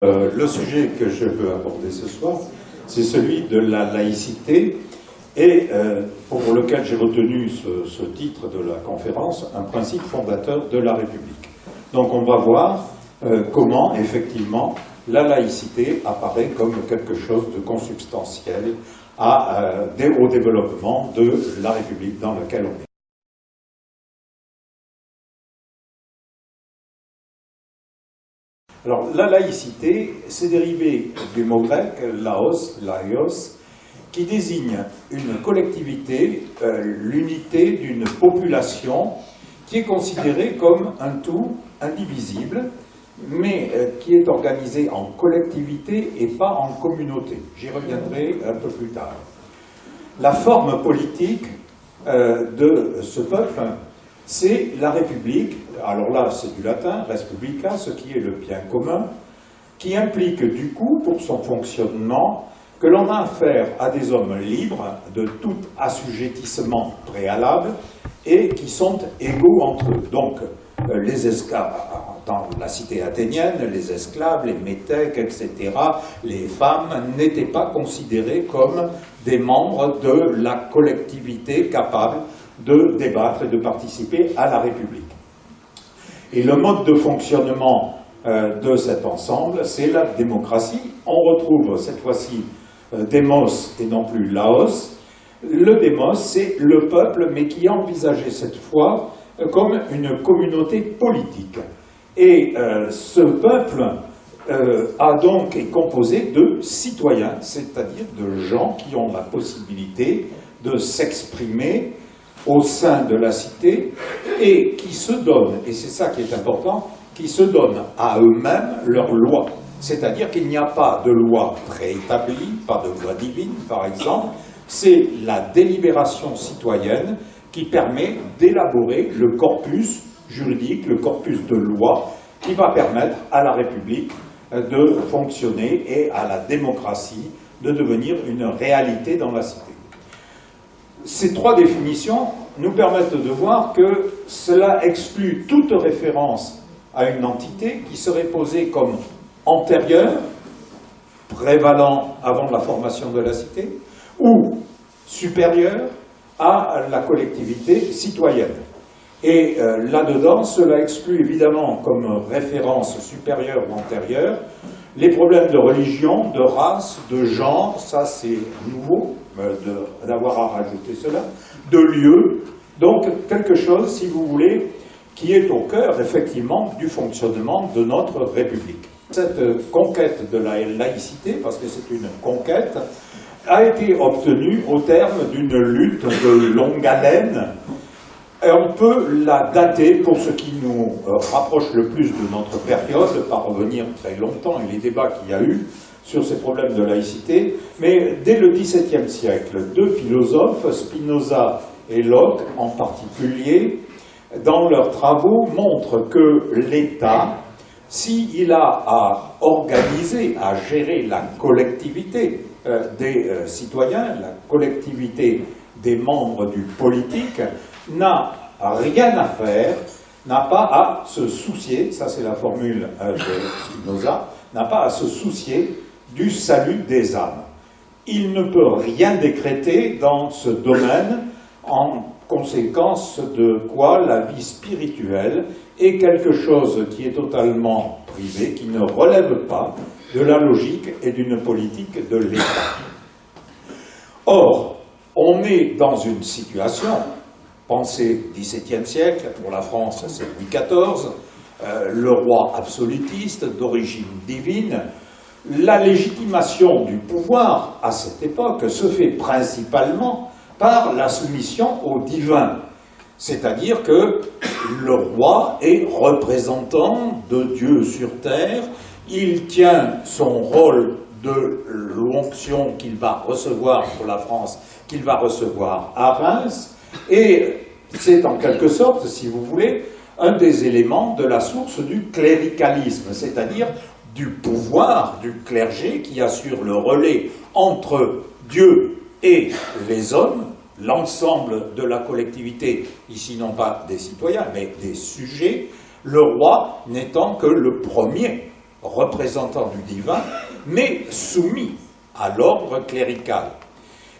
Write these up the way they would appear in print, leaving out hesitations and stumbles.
Le sujet que je veux aborder ce soir, c'est celui de la laïcité et pour lequel j'ai retenu ce titre de la conférence, un principe fondateur de la République. Donc on va voir comment effectivement la laïcité apparaît comme quelque chose de consubstantiel au développement de la République dans laquelle on est. Alors, la laïcité, c'est dérivé du mot grec laïos, qui désigne une collectivité, l'unité d'une population qui est considérée comme un tout indivisible, mais qui est organisée en collectivité et pas en communauté. J'y reviendrai un peu plus tard. La forme politique de ce peuple, c'est la République. Alors là, c'est du latin, res publica, ce qui est le bien commun, qui implique du coup, pour son fonctionnement, que l'on a affaire à des hommes libres de tout assujettissement préalable et qui sont égaux entre eux. Donc, les esclaves, dans la cité athénienne, les esclaves, les métèques, etc., les femmes n'étaient pas considérées comme des membres de la collectivité capable de débattre et de participer à la République. Et le mode de fonctionnement de cet ensemble, c'est la démocratie. On retrouve cette fois-ci démos et non plus laos. Le démos, c'est le peuple, mais qui est envisagé cette fois comme une communauté politique. Et ce peuple est composé de citoyens, c'est-à-dire de gens qui ont la possibilité de s'exprimer au sein de la cité et qui se donnent, et c'est ça qui est important, qui se donnent à eux-mêmes leurs lois. C'est-à-dire qu'il n'y a pas de loi préétablie, pas de loi divine par exemple, c'est la délibération citoyenne qui permet d'élaborer le corpus juridique, le corpus de loi qui va permettre à la République de fonctionner et à la démocratie de devenir une réalité dans la cité. Ces trois définitions nous permettent de voir que cela exclut toute référence à une entité qui serait posée comme antérieure, prévalant avant la formation de la cité, ou supérieure à la collectivité citoyenne. Et là-dedans, cela exclut évidemment comme référence supérieure ou antérieure les problèmes de religion, de race, de genre, ça c'est nouveau d'avoir à rajouter cela, de lieu, donc quelque chose, si vous voulez, qui est au cœur effectivement du fonctionnement de notre République. Cette conquête de la laïcité, parce que c'est une conquête, a été obtenue au terme d'une lutte de longue haleine. Et on peut la dater, pour ce qui nous rapproche le plus de notre période, pas revenir très longtemps et les débats qu'il y a eu sur ces problèmes de laïcité, mais dès le XVIIe siècle, deux philosophes, Spinoza et Locke en particulier, dans leurs travaux, montrent que l'État, s'il a à organiser, à gérer la collectivité des citoyens, la collectivité des membres du politique, n'a rien à faire, n'a pas à se soucier, ça c'est la formule de Spinoza, n'a pas à se soucier du salut des âmes. Il ne peut rien décréter dans ce domaine, en conséquence de quoi la vie spirituelle est quelque chose qui est totalement privé, qui ne relève pas de la logique et d'une politique de l'État. Or, on est dans une situation, pensez XVIIe siècle, pour la France c'est Louis XIV, le roi absolutiste d'origine divine. La légitimation du pouvoir à cette époque se fait principalement par la soumission au divin. C'est-à-dire que le roi est représentant de Dieu sur terre, il tient son rôle de l'onction qu'il va recevoir pour la France, qu'il va recevoir à Reims, et c'est en quelque sorte, si vous voulez, un des éléments de la source du cléricalisme, c'est-à-dire du pouvoir du clergé qui assure le relais entre Dieu et les hommes, l'ensemble de la collectivité, ici non pas des citoyens, mais des sujets, le roi n'étant que le premier représentant du divin, mais soumis à l'ordre clérical.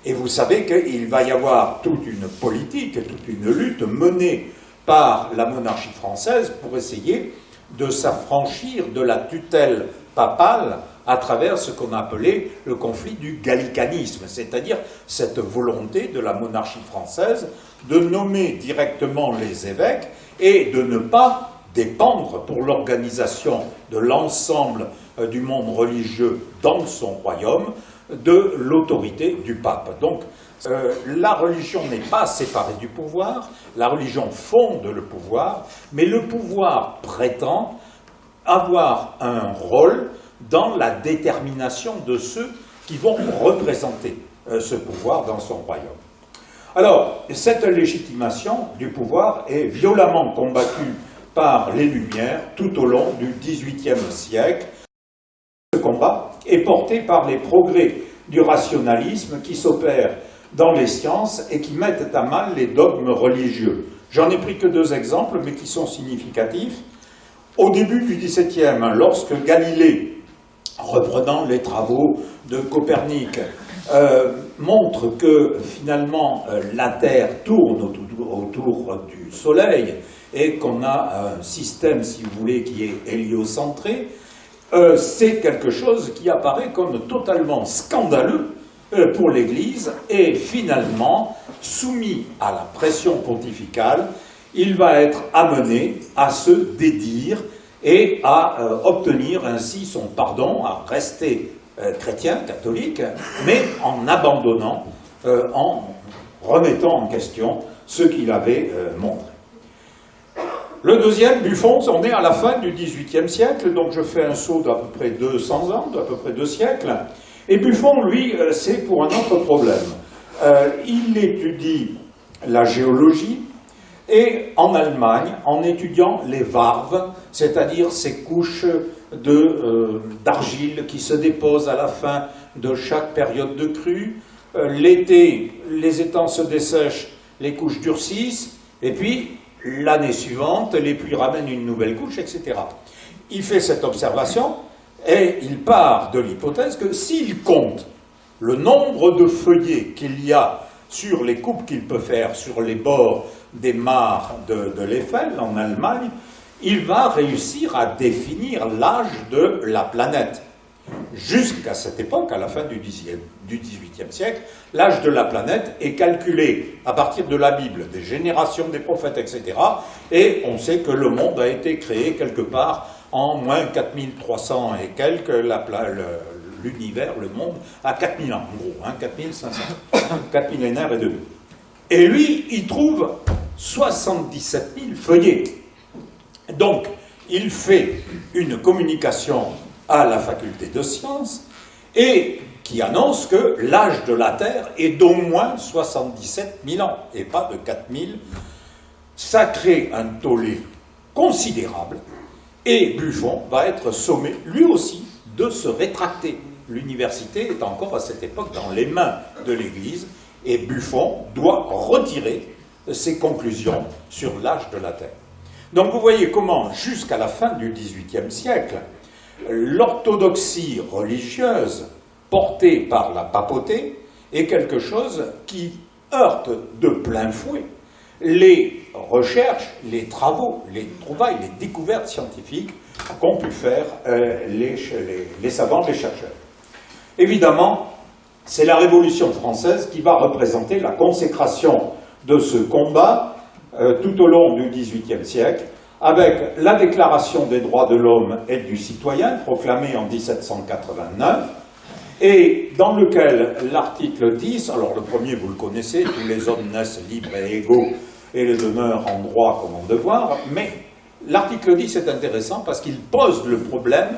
Et vous savez qu'il va y avoir toute une politique, toute une lutte menée par la monarchie française pour essayer de s'affranchir de la tutelle papale à travers ce qu'on appelait le conflit du gallicanisme, c'est-à-dire cette volonté de la monarchie française de nommer directement les évêques et de ne pas dépendre pour l'organisation de l'ensemble du monde religieux dans son royaume de l'autorité du pape. Donc, la religion n'est pas séparée du pouvoir, la religion fonde le pouvoir, mais le pouvoir prétend avoir un rôle dans la détermination de ceux qui vont représenter ce pouvoir dans son royaume. Alors, cette légitimation du pouvoir est violemment combattue par les Lumières tout au long du XVIIIe siècle. Ce combat est porté par les progrès du rationalisme qui s'opèrent dans les sciences et qui mettent à mal les dogmes religieux. J'en ai pris que deux exemples, mais qui sont significatifs. Au début du XVIIe, lorsque Galilée, reprenant les travaux de Copernic, montre que finalement la Terre tourne autour du Soleil et qu'on a un système, si vous voulez, qui est héliocentré, c'est quelque chose qui apparaît comme totalement scandaleux pour l'Église et finalement, soumis à la pression pontificale, il va être amené à se dédire et à obtenir ainsi son pardon, à rester chrétien, catholique, mais en abandonnant, en remettant en question ce qu'il avait montré. Le deuxième, Buffon, on est à la fin du XVIIIe siècle, donc je fais un saut d'à peu près 200 ans, d'à peu près 2 siècles, et Buffon, lui, c'est pour un autre problème. Il étudie la géologie, et en Allemagne, en étudiant les varves, c'est-à-dire ces couches d'argile qui se déposent à la fin de chaque période de crue, l'été, les étangs se dessèchent, les couches durcissent, et puis l'année suivante, les pluies ramènent une nouvelle couche, etc. Il fait cette observation et il part de l'hypothèse que s'il compte le nombre de feuillets qu'il y a sur les coupes qu'il peut faire sur les bords des mares de l'Eiffel en Allemagne, il va réussir à définir l'âge de la planète. Jusqu'à cette époque, à la fin du XVIIIe siècle, l'âge de la planète est calculé à partir de la Bible, des générations des prophètes, etc. Et on sait que le monde a été créé quelque part en moins 4300 et quelques, l'univers, le monde, à 4000 ans, en gros, 4500, 4 millénaires et demi. Et lui, il trouve 77 000 feuillets. Donc, il fait une communication à la faculté de sciences et qui annonce que l'âge de la Terre est d'au moins 77 000 ans et pas de 4 000. Ça crée un tollé considérable et Buffon va être sommé, lui aussi, de se rétracter. L'université est encore à cette époque dans les mains de l'Église et Buffon doit retirer ses conclusions sur l'âge de la Terre. Donc vous voyez comment, jusqu'à la fin du XVIIIe siècle, l'orthodoxie religieuse portée par la papauté est quelque chose qui heurte de plein fouet les recherches, les travaux, les trouvailles, les découvertes scientifiques qu'ont pu faire les savants, les chercheurs. Évidemment, c'est la Révolution française qui va représenter la consécration de ce combat tout au long du XVIIIe siècle, avec la Déclaration des droits de l'homme et du citoyen, proclamée en 1789, et dans lequel l'article 10, alors le premier vous le connaissez, tous les hommes naissent libres et égaux et le demeurent en droit comme en devoir, mais l'article 10 est intéressant parce qu'il pose le problème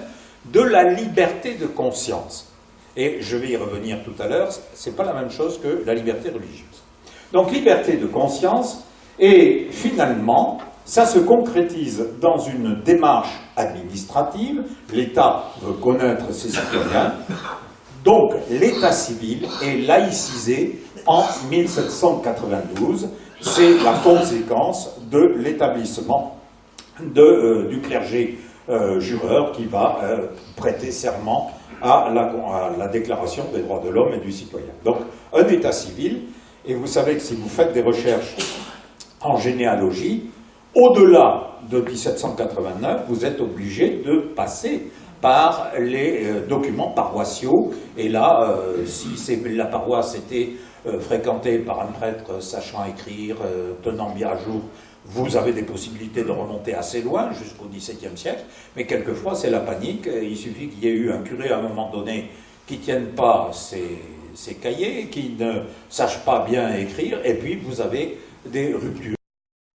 de la liberté de conscience. Et je vais y revenir tout à l'heure, c'est pas la même chose que la liberté religieuse. Donc liberté de conscience, et finalement, ça se concrétise dans une démarche administrative. L'État veut connaître ses citoyens. Donc, l'État civil est laïcisé en 1792. C'est la conséquence de l'établissement du clergé jureur qui va prêter serment à la Déclaration des droits de l'homme et du citoyen. Donc, un état civil, et vous savez que si vous faites des recherches en généalogie, au-delà de 1789, vous êtes obligé de passer par les documents paroissiaux. Et là, si la paroisse était fréquentée par un prêtre sachant écrire, tenant bien à jour, vous avez des possibilités de remonter assez loin, jusqu'au XVIIe siècle, mais quelquefois c'est la panique. Il suffit qu'il y ait eu un curé à un moment donné qui ne tienne pas ses cahiers, qui ne sache pas bien écrire, et puis vous avez des ruptures.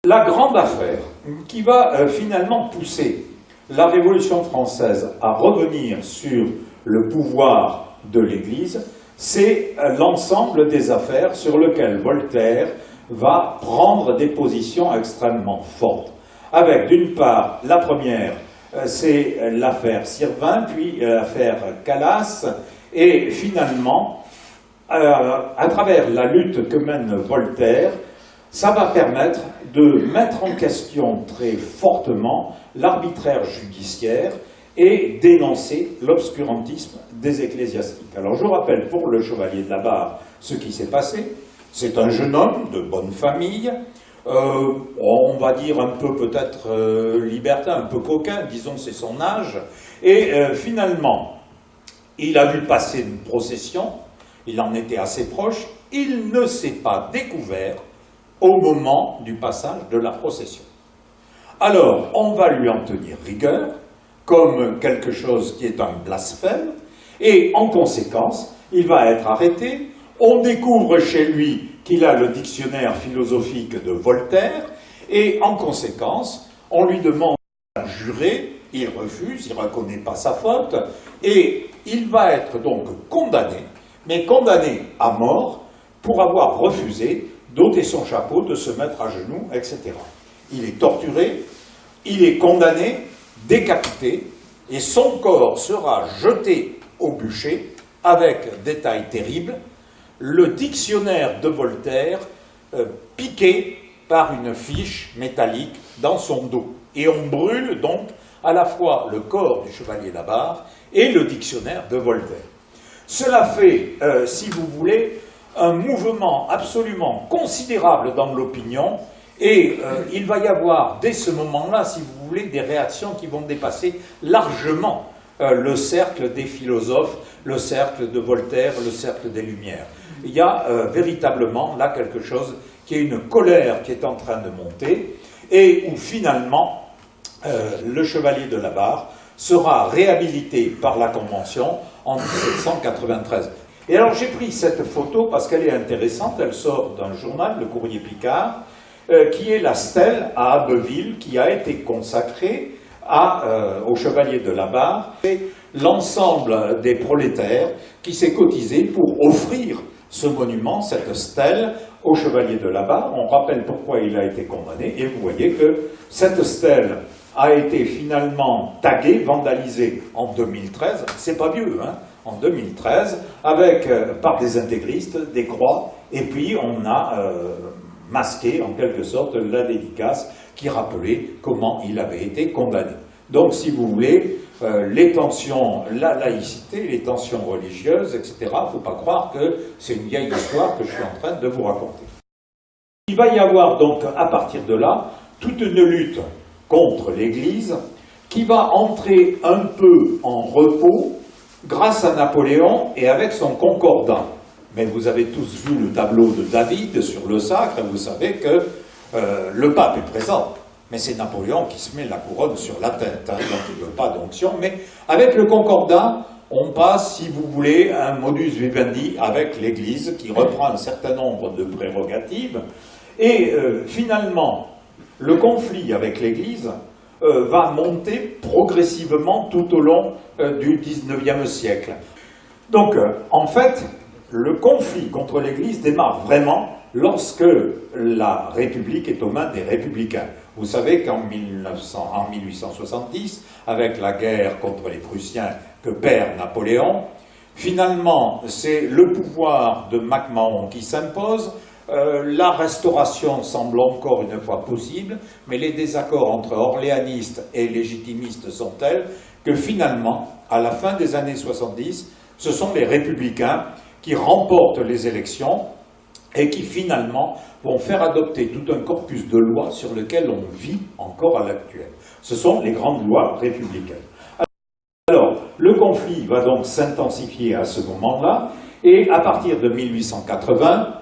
La grande affaire qui va finalement pousser la Révolution française à revenir sur le pouvoir de l'Église, c'est l'ensemble des affaires sur lesquelles Voltaire va prendre des positions extrêmement fortes. Avec d'une part, la première, c'est l'affaire Sirvin, puis l'affaire Calas, et finalement, à travers la lutte que mène Voltaire, ça va permettre de mettre en question très fortement l'arbitraire judiciaire et dénoncer l'obscurantisme des ecclésiastiques. Alors je rappelle pour le chevalier de la Barre ce qui s'est passé. C'est un jeune homme de bonne famille, on va dire un peu peut-être libertin, un peu coquin, disons c'est son âge, et finalement, il a vu passer une procession, il en était assez proche, il ne s'est pas découvert au moment du passage de la procession. Alors, on va lui en tenir rigueur, comme quelque chose qui est un blasphème, et en conséquence, il va être arrêté. On découvre chez lui qu'il a le dictionnaire philosophique de Voltaire, et en conséquence, on lui demande de jurer, il refuse, il ne reconnaît pas sa faute, et il va être donc condamné, mais condamné à mort pour avoir refusé d'ôter son chapeau, de se mettre à genoux, etc. Il est torturé, il est condamné, décapité, et son corps sera jeté au bûcher avec, détail terrible, le dictionnaire de Voltaire piqué par une fiche métallique dans son dos. Et on brûle donc à la fois le corps du chevalier Labarre et le dictionnaire de Voltaire. Cela fait, si vous voulez, un mouvement absolument considérable dans l'opinion, et il va y avoir dès ce moment-là, si vous voulez, des réactions qui vont dépasser largement le cercle des philosophes, le cercle de Voltaire, le cercle des Lumières. Il y a véritablement là quelque chose qui est une colère qui est en train de monter, et où finalement le chevalier de la Barre sera réhabilité par la Convention en 1793. Et alors j'ai pris cette photo parce qu'elle est intéressante, elle sort d'un journal, le Courrier Picard, qui est la stèle à Abbeville, qui a été consacrée au chevalier de la Barre. C'est l'ensemble des prolétaires qui s'est cotisé pour offrir ce monument, cette stèle, au chevalier de la Barre. On rappelle pourquoi il a été condamné, et vous voyez que cette stèle a été finalement taguée, vandalisée en 2013, c'est pas vieux, hein, en 2013, avec, par des intégristes, des croix, et puis on a masqué en quelque sorte la dédicace qui rappelait comment il avait été condamné. Donc si vous voulez, les tensions, la laïcité, les tensions religieuses, etc., il ne faut pas croire que c'est une vieille histoire que je suis en train de vous raconter. Il va y avoir donc à partir de là toute une lutte contre l'Église qui va entrer un peu en repos grâce à Napoléon et avec son concordat. Mais vous avez tous vu le tableau de David sur le sacre, et vous savez que le pape est présent. Mais c'est Napoléon qui se met la couronne sur la tête, hein, donc il ne veut pas d'onction. Mais avec le concordat, on passe, si vous voulez, un modus vivendi avec l'Église qui reprend un certain nombre de prérogatives. Et finalement, le conflit avec l'Église va monter progressivement tout au long du XIXe siècle. Donc, en fait, le conflit contre l'Église démarre vraiment lorsque la République est aux mains des républicains. Vous savez qu'en 1870, avec la guerre contre les Prussiens que perd Napoléon, finalement, c'est le pouvoir de MacMahon qui s'impose. La restauration semble encore une fois possible, mais les désaccords entre orléanistes et légitimistes sont tels que finalement, à la fin des années 70, ce sont les républicains qui remportent les élections et qui finalement vont faire adopter tout un corpus de lois sur lequel on vit encore à l'actuel. Ce sont les grandes lois républicaines. Alors, le conflit va donc s'intensifier à ce moment-là, et à partir de 1880,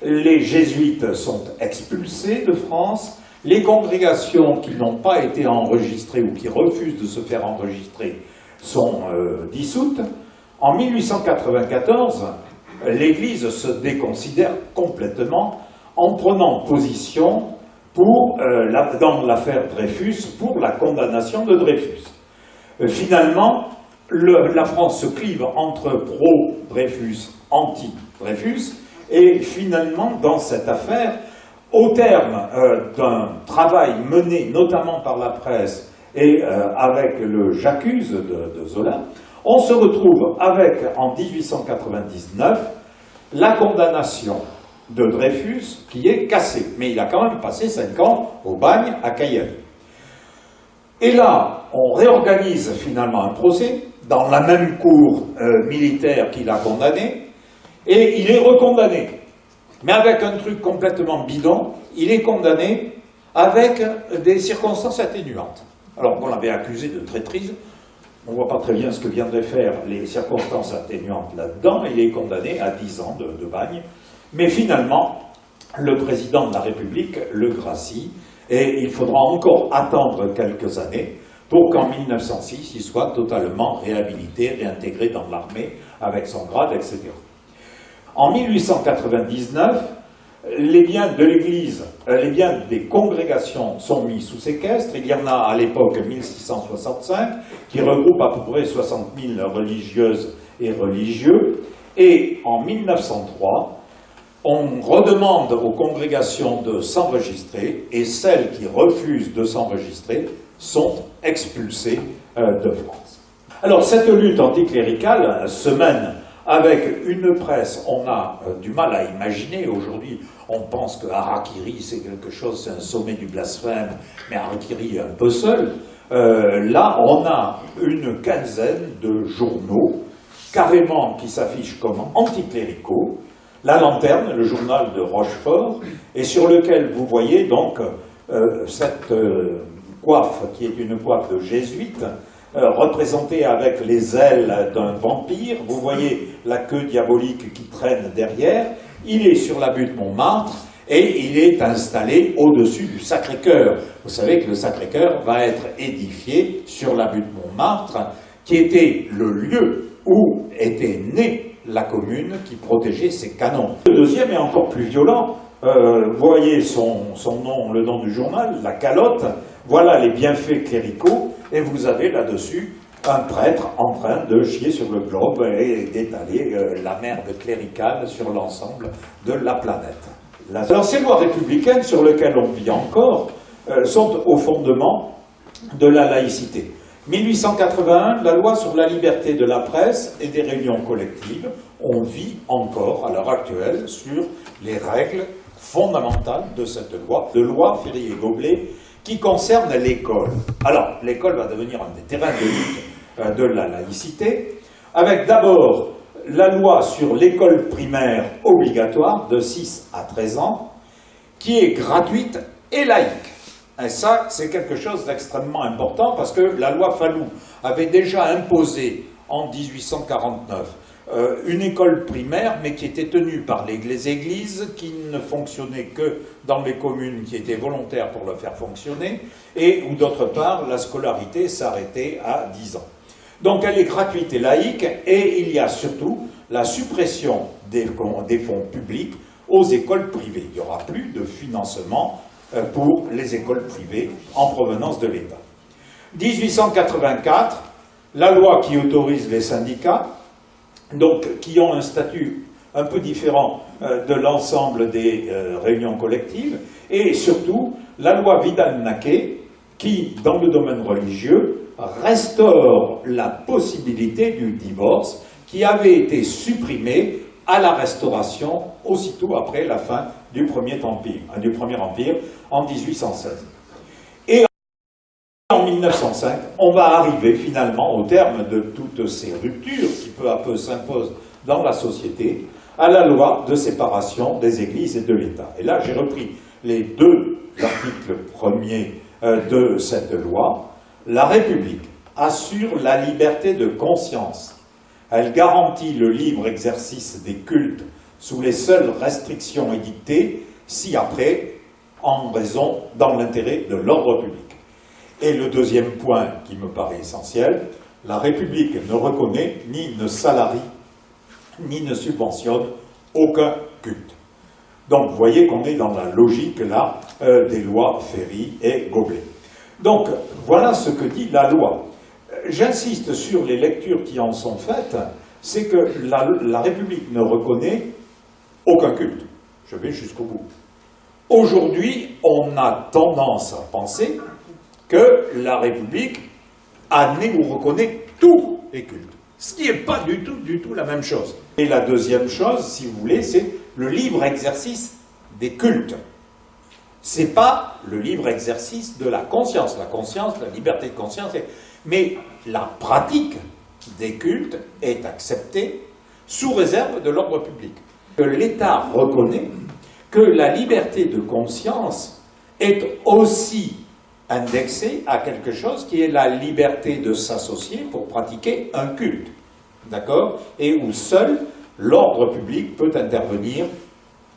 les jésuites sont expulsés de France, les congrégations qui n'ont pas été enregistrées ou qui refusent de se faire enregistrer sont dissoutes. En 1894, l'Église se déconsidère complètement en prenant position pour, dans l'affaire Dreyfus, pour la condamnation de Dreyfus. Finalement, la France se clive entre pro-Dreyfus, anti-Dreyfus, et finalement, dans cette affaire, au terme d'un travail mené notamment par la presse et avec le J'accuse de Zola, on se retrouve avec, en 1899, la condamnation de Dreyfus qui est cassée. Mais il a quand même passé 5 ans au bagne à Cayenne. Et là, on réorganise finalement un procès dans la même cour militaire qui l'a condamné, et il est recondamné. Mais avec un truc complètement bidon, il est condamné avec des circonstances atténuantes. Alors qu'on l'avait accusé de traîtrise, on ne voit pas très bien ce que viendraient faire les circonstances atténuantes là-dedans, il est condamné à 10 ans de bagne. Mais finalement, le président de la République le gracie, et il faudra encore attendre quelques années pour qu'en 1906, il soit totalement réhabilité, réintégré dans l'armée avec son grade, etc. En 1899, les biens de l'Église, les biens des congrégations sont mis sous séquestre. Il y en a à l'époque 1665, qui regroupe à peu près 60 000 religieuses et religieux. Et en 1903, on redemande aux congrégations de s'enregistrer, et celles qui refusent de s'enregistrer sont expulsées de France. Alors cette lutte anticléricale se mène avec une presse, on a du mal à imaginer. Aujourd'hui, on pense que Harakiri, c'est quelque chose, c'est un sommet du blasphème, mais Harakiri est un peu seul. Là, on a une quinzaine de journaux, carrément qui s'affichent comme anticléricaux. La Lanterne, le journal de Rochefort, et sur lequel vous voyez donc cette coiffe, qui est une coiffe de jésuite, représentée avec les ailes d'un vampire. Vous voyez la queue diabolique qui traîne derrière. Il est sur la butte Montmartre et il est installé au-dessus du Sacré-Cœur. Vous savez que le Sacré-Cœur va être édifié sur la butte Montmartre, qui était le lieu où était née la commune qui protégeait ses canons. Le deuxième est encore plus violent. Vous voyez son nom, le nom du journal, la calotte. Voilà les bienfaits cléricaux. Et vous avez là-dessus un prêtre en train de chier sur le globe et d'étaler la merde cléricale sur l'ensemble de la planète. Alors ces lois républicaines sur lesquelles on vit encore sont au fondement de la laïcité. 1881, la loi sur la liberté de la presse et des réunions collectives. On vit encore, à l'heure actuelle, sur les règles fondamentales de cette loi, de loi Ferrier-Goblet, qui concerne l'école. Alors, l'école va devenir un des terrains de lutte de la laïcité, avec d'abord la loi sur l'école primaire obligatoire de 6 à 13 ans, qui est gratuite et laïque. Et ça, c'est quelque chose d'extrêmement important, parce que la loi Fallou avait déjà imposé en 1849 une école primaire, mais qui était tenue par les églises, qui ne fonctionnait que dans les communes qui étaient volontaires pour le faire fonctionner, et où d'autre part, la scolarité s'arrêtait à 10 ans. Donc elle est gratuite et laïque, et il y a surtout la suppression des fonds publics aux écoles privées. Il n'y aura plus de financement pour les écoles privées en provenance de l'État. 1884, la loi qui autorise les syndicats, donc qui ont un statut un peu différent de l'ensemble des réunions collectives, et surtout la loi Vidal-Naquet qui, dans le domaine religieux, restaure la possibilité du divorce qui avait été supprimée à la Restauration, aussitôt après la fin du Premier Empire en 1816. Et en 1905, on va arriver finalement, au terme de toutes ces ruptures qui peu à peu s'imposent dans la société, à la loi de séparation des églises et de l'État. Et là, j'ai repris les deux articles premiers de cette loi. La République assure la liberté de conscience. Elle garantit le libre exercice des cultes sous les seules restrictions édictées, ci-après, en raison, dans l'intérêt de l'ordre public. Et le deuxième point qui me paraît essentiel, la République ne reconnaît, ni ne salarie, ni ne subventionne aucun culte. Donc vous voyez qu'on est dans la logique là des lois Ferry et Goblet. Donc voilà ce que dit la loi. J'insiste sur les lectures qui en sont faites, c'est que la République ne reconnaît aucun culte. Je vais jusqu'au bout. Aujourd'hui, on a tendance à penser que la République admet ou reconnaît tous les cultes. Ce qui n'est pas du tout la même chose. Et la deuxième chose, si vous voulez, c'est le libre exercice des cultes. Ce n'est pas le libre exercice de la conscience. La conscience, la liberté de conscience, mais la pratique des cultes est acceptée sous réserve de l'ordre public. L'État reconnaît que la liberté de conscience est aussi indexée à quelque chose qui est la liberté de s'associer pour pratiquer un culte, d'accord? Et où seul l'ordre public peut intervenir.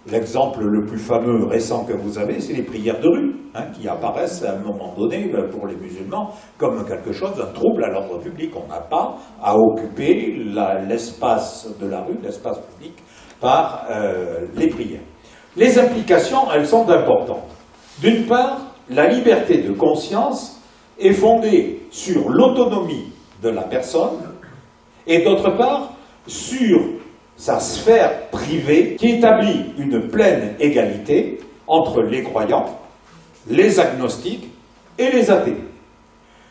L'exemple le plus fameux récent que vous avez, c'est les prières de rue, qui apparaissent à un moment donné pour les musulmans comme quelque chose, un trouble à l'ordre public. On n'a pas à occuper l'espace de la rue, l'espace public, par les prières. Les implications, elles sont importantes. D'une part, la liberté de conscience est fondée sur l'autonomie de la personne, et d'autre part, sur sa sphère privée qui établit une pleine égalité entre les croyants, les agnostiques et les athées.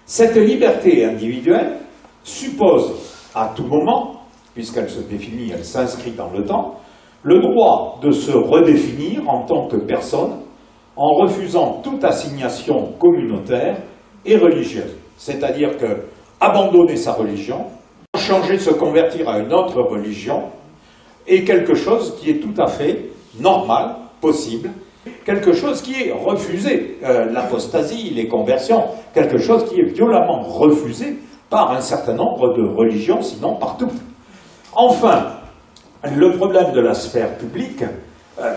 Cette liberté individuelle suppose à tout moment, puisqu'elle se définit, elle s'inscrit dans le temps, le droit de se redéfinir en tant que personne en refusant toute assignation communautaire et religieuse. C'est-à-dire que abandonner sa religion, changer de se convertir à une autre religion, est quelque chose qui est tout à fait normal, possible, quelque chose qui est refusé, l'apostasie, les conversions, quelque chose qui est violemment refusé par un certain nombre de religions, sinon partout. Enfin, le problème de la sphère publique,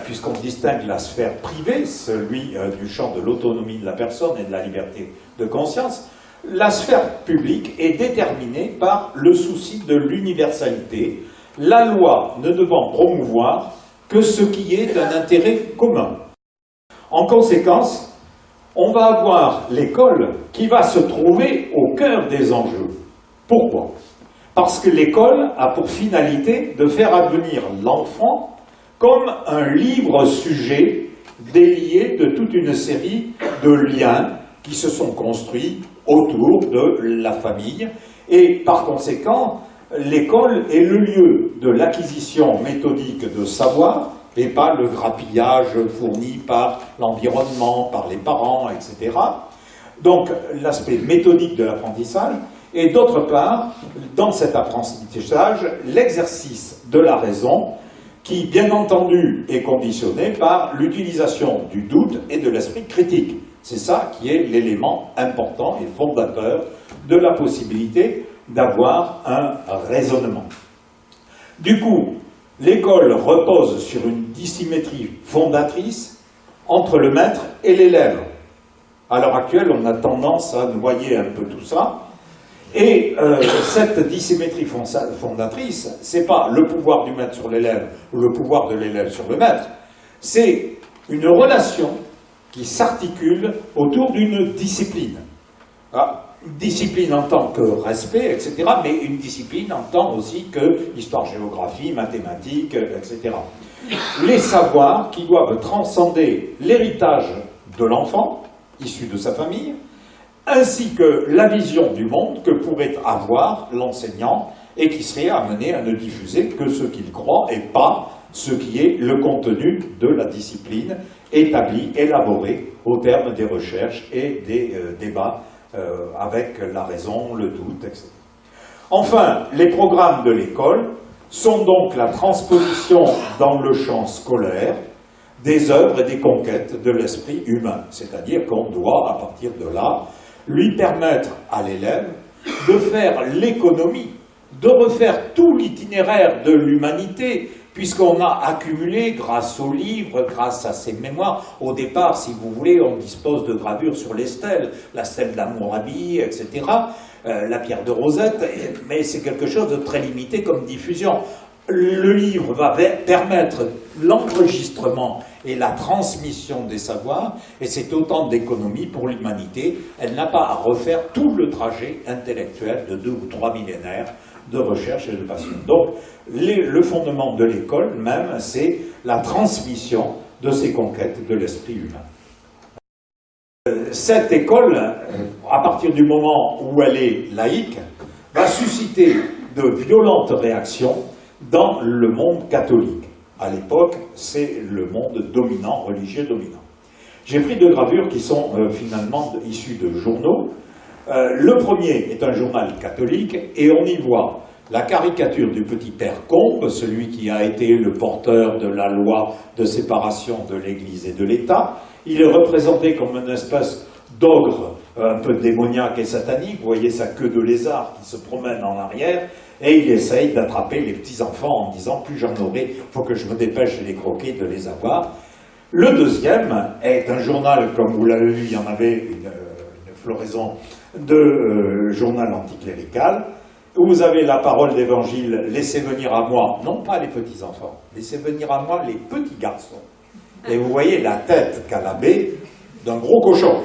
puisqu'on distingue la sphère privée, celui du champ de l'autonomie de la personne et de la liberté de conscience, la sphère publique est déterminée par le souci de l'universalité, la loi ne devant promouvoir que ce qui est d'un intérêt commun. En conséquence, on va avoir l'école qui va se trouver au cœur des enjeux. Pourquoi? Parce que l'école a pour finalité de faire advenir l'enfant comme un libre sujet délié de toute une série de liens qui se sont construits autour de la famille, et par conséquent, l'école est le lieu de l'acquisition méthodique de savoir, et pas le grappillage fourni par l'environnement, par les parents, etc. Donc, l'aspect méthodique de l'apprentissage, et d'autre part, dans cet apprentissage, l'exercice de la raison, qui, bien entendu, est conditionné par l'utilisation du doute et de l'esprit critique. C'est ça qui est l'élément important et fondateur de la possibilité d'avoir un raisonnement. Du coup, l'école repose sur une dissymétrie fondatrice entre le maître et l'élève. À l'heure actuelle, on a tendance à noyer un peu tout ça. Et cette dissymétrie fondatrice, c'est pas le pouvoir du maître sur l'élève ou le pouvoir de l'élève sur le maître, c'est une relation qui s'articule autour d'une discipline. Une discipline en tant que respect, etc., mais une discipline en tant aussi que histoire, géographie, mathématiques, etc. Les savoirs qui doivent transcender l'héritage de l'enfant, issu de sa famille, ainsi que la vision du monde que pourrait avoir l'enseignant et qui serait amené à ne diffuser que ce qu'il croit et pas ce qui est le contenu de la discipline établie, élaborée au terme des recherches et des débats avec la raison, le doute, etc. Enfin, les programmes de l'école sont donc la transposition dans le champ scolaire des œuvres et des conquêtes de l'esprit humain. C'est-à-dire qu'on doit, à partir de là, lui permettre à l'élève de faire l'économie, de refaire tout l'itinéraire de l'humanité, puisqu'on a accumulé, grâce aux livres, grâce à ses mémoires, au départ, si vous voulez, on dispose de gravures sur les stèles, la stèle d'Hammurabi, etc., la pierre de Rosette, mais c'est quelque chose de très limité comme diffusion. Le livre va permettre l'enregistrement et la transmission des savoirs, et c'est autant d'économies pour l'humanité. Elle n'a pas à refaire tout le trajet intellectuel de 2 ou 3 millénaires de recherche et de passion. Donc, le fondement de l'école même, c'est la transmission de ces conquêtes de l'esprit humain. Cette école, à partir du moment où elle est laïque, va susciter de violentes réactions dans le monde catholique. À l'époque, c'est le monde dominant, religieux dominant. J'ai pris 2 gravures qui sont finalement issues de journaux. Le premier est un journal catholique et on y voit la caricature du petit père Combe, celui qui a été le porteur de la loi de séparation de l'Église et de l'État. Il est représenté comme une espèce d'ogre un peu démoniaque et satanique. Vous voyez sa queue de lézard qui se promène en arrière et il essaye d'attraper les petits-enfants en disant « plus j'en aurai, il faut que je me dépêche de les croquer, de les avoir ». Le deuxième est un journal, comme vous l'avez vu, il y en avait une floraison de journal anticlérical, où vous avez la parole d'évangile « Laissez venir à moi », non pas les petits-enfants, « Laissez venir à moi les petits garçons ». Et vous voyez la tête qu'a l'abbé d'un gros cochon.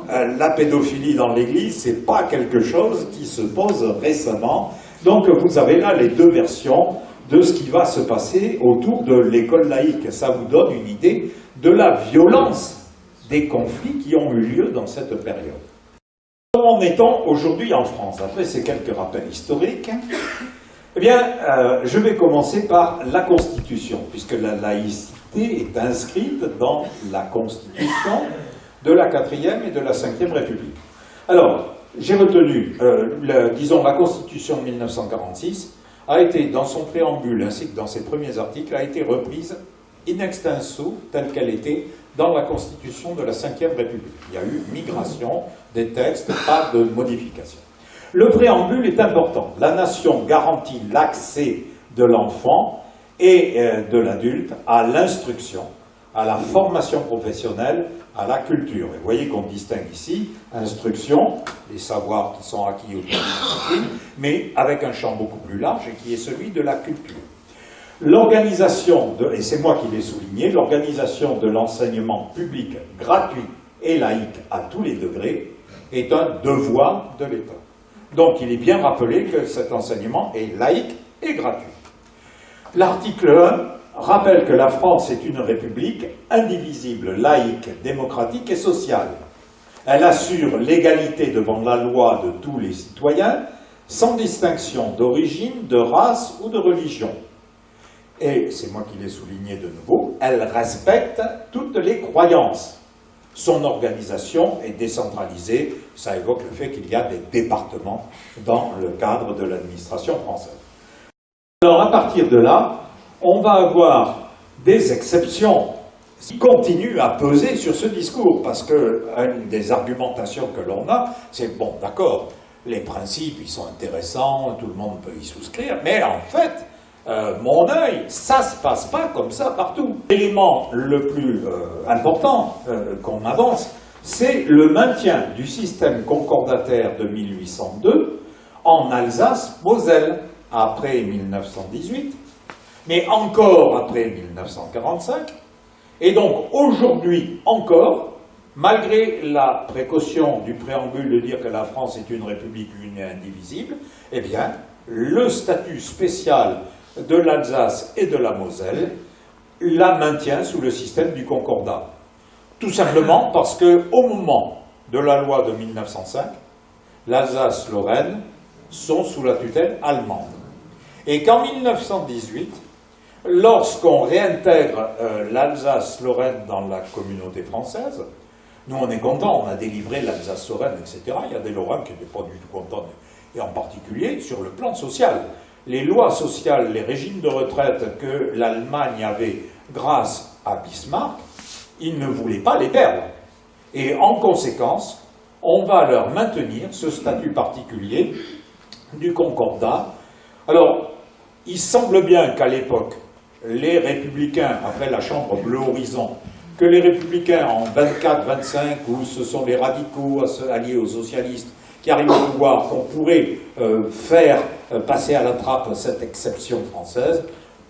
La pédophilie dans l'Église, c'est pas quelque chose qui se pose récemment. Donc vous avez là les 2 versions de ce qui va se passer autour de l'école laïque. Ça vous donne une idée de la violence des conflits qui ont eu lieu dans cette période. Où en est-on aujourd'hui en France? Après ces quelques rappels historiques, eh bien, je vais commencer par la Constitution, puisque la laïcité est inscrite dans la Constitution de la 4e et de la 5e République. Alors, j'ai retenu, disons, la Constitution de 1946 a été, dans son préambule ainsi que dans ses premiers articles, a été reprise in extenso, telle qu'elle était, dans la Constitution de la 5e République. Il y a eu migration des textes, pas de modification. Le préambule est important. La nation garantit l'accès de l'enfant et de l'adulte à l'instruction, à la formation professionnelle, à la culture. Et vous voyez qu'on distingue ici instruction, les savoirs qui sont acquis au cours de discipline, mais avec un champ beaucoup plus large et qui est celui de la culture. L'organisation, et c'est moi qui l'ai souligné, l'organisation de l'enseignement public gratuit et laïque à tous les degrés est un devoir de l'État. Donc il est bien rappelé que cet enseignement est laïque et gratuit. L'article 1 rappelle que la France est une république indivisible, laïque, démocratique et sociale. Elle assure l'égalité devant la loi de tous les citoyens, sans distinction d'origine, de race ou de religion. Et, c'est moi qui l'ai souligné de nouveau, elle respecte toutes les croyances. Son organisation est décentralisée, ça évoque le fait qu'il y a des départements dans le cadre de l'administration française. Alors à partir de là, on va avoir des exceptions qui continuent à peser sur ce discours, parce qu'une des argumentations que l'on a, c'est bon, d'accord, les principes, ils sont intéressants, tout le monde peut y souscrire, mais en fait, mon œil, ça ne se passe pas comme ça partout. L'élément le plus important qu'on avance, c'est le maintien du système concordataire de 1802 en Alsace-Moselle, après 1918, mais encore après 1945, et donc aujourd'hui encore, malgré la précaution du préambule de dire que la France est une république unie et indivisible, eh bien, le statut spécial de l'Alsace et de la Moselle la maintient sous le système du concordat. Tout simplement parce qu'au moment de la loi de 1905, l'Alsace-Lorraine sont sous la tutelle allemande. Et qu'en 1918, lorsqu'on réintègre l'Alsace-Lorraine dans la communauté française, nous on est contents, on a délivré l'Alsace-Lorraine, etc. Il y a des Lorrains qui n'étaient pas du tout contents, et en particulier sur le plan social. Les lois sociales, les régimes de retraite que l'Allemagne avait grâce à Bismarck, ils ne voulaient pas les perdre. Et en conséquence, on va leur maintenir ce statut particulier du concordat. Alors, il semble bien qu'à l'époque, les républicains, après la Chambre Bleu Horizon, que les républicains en 24-25, où ce sont les radicaux alliés aux socialistes qui arrivent au pouvoir, qu'on pourrait faire passer à la trappe cette exception française,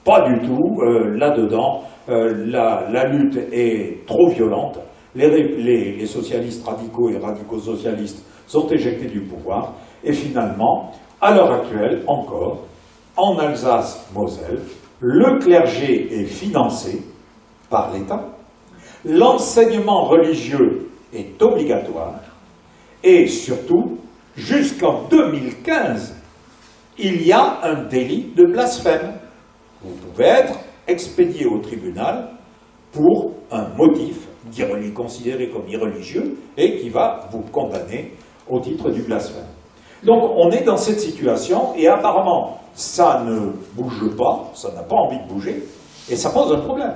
pas du tout. Là-dedans, la lutte est trop violente. Les socialistes radicaux et radicaux-socialistes sont éjectés du pouvoir. Et finalement, à l'heure actuelle, encore, en Alsace-Moselle, le clergé est financé par l'État, l'enseignement religieux est obligatoire, et surtout, jusqu'en 2015, il y a un délit de blasphème. Vous pouvez être expédié au tribunal pour un motif considéré comme irreligieux et qui va vous condamner au titre du blasphème. Donc on est dans cette situation et apparemment ça ne bouge pas, ça n'a pas envie de bouger et ça pose un problème.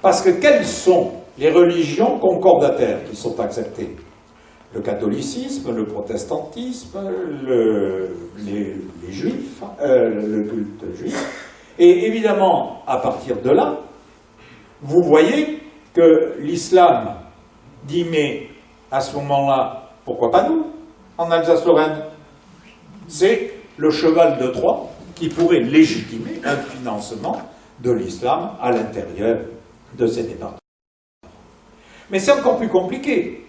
Parce que quelles sont les religions concordataires qui sont acceptées? Le catholicisme, le protestantisme, les juifs, le culte juif. Et évidemment, à partir de là, vous voyez que l'islam dit, mais à ce moment-là, pourquoi pas nous, en Alsace-Lorraine? C'est le cheval de Troie qui pourrait légitimer un financement de l'islam à l'intérieur de ces départements. Mais c'est encore plus compliqué.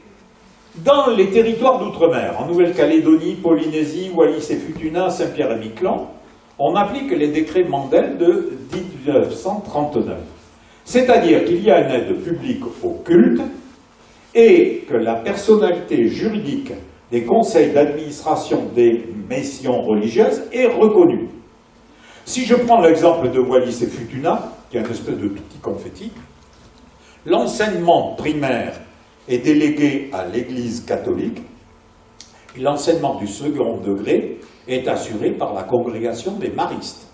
Dans les territoires d'outre-mer, en Nouvelle-Calédonie, Polynésie, Wallis et Futuna, Saint-Pierre et Miquelon, on applique les décrets Mandel de 1939. C'est-à-dire qu'il y a une aide publique au culte et que la personnalité juridique des conseils d'administration des missions religieuses est reconnue. Si je prends l'exemple de Wallis et Futuna, qui est une espèce de petit confetti, l'enseignement primaire est délégué à l'Église catholique et l'enseignement du second degré est assuré par la congrégation des maristes.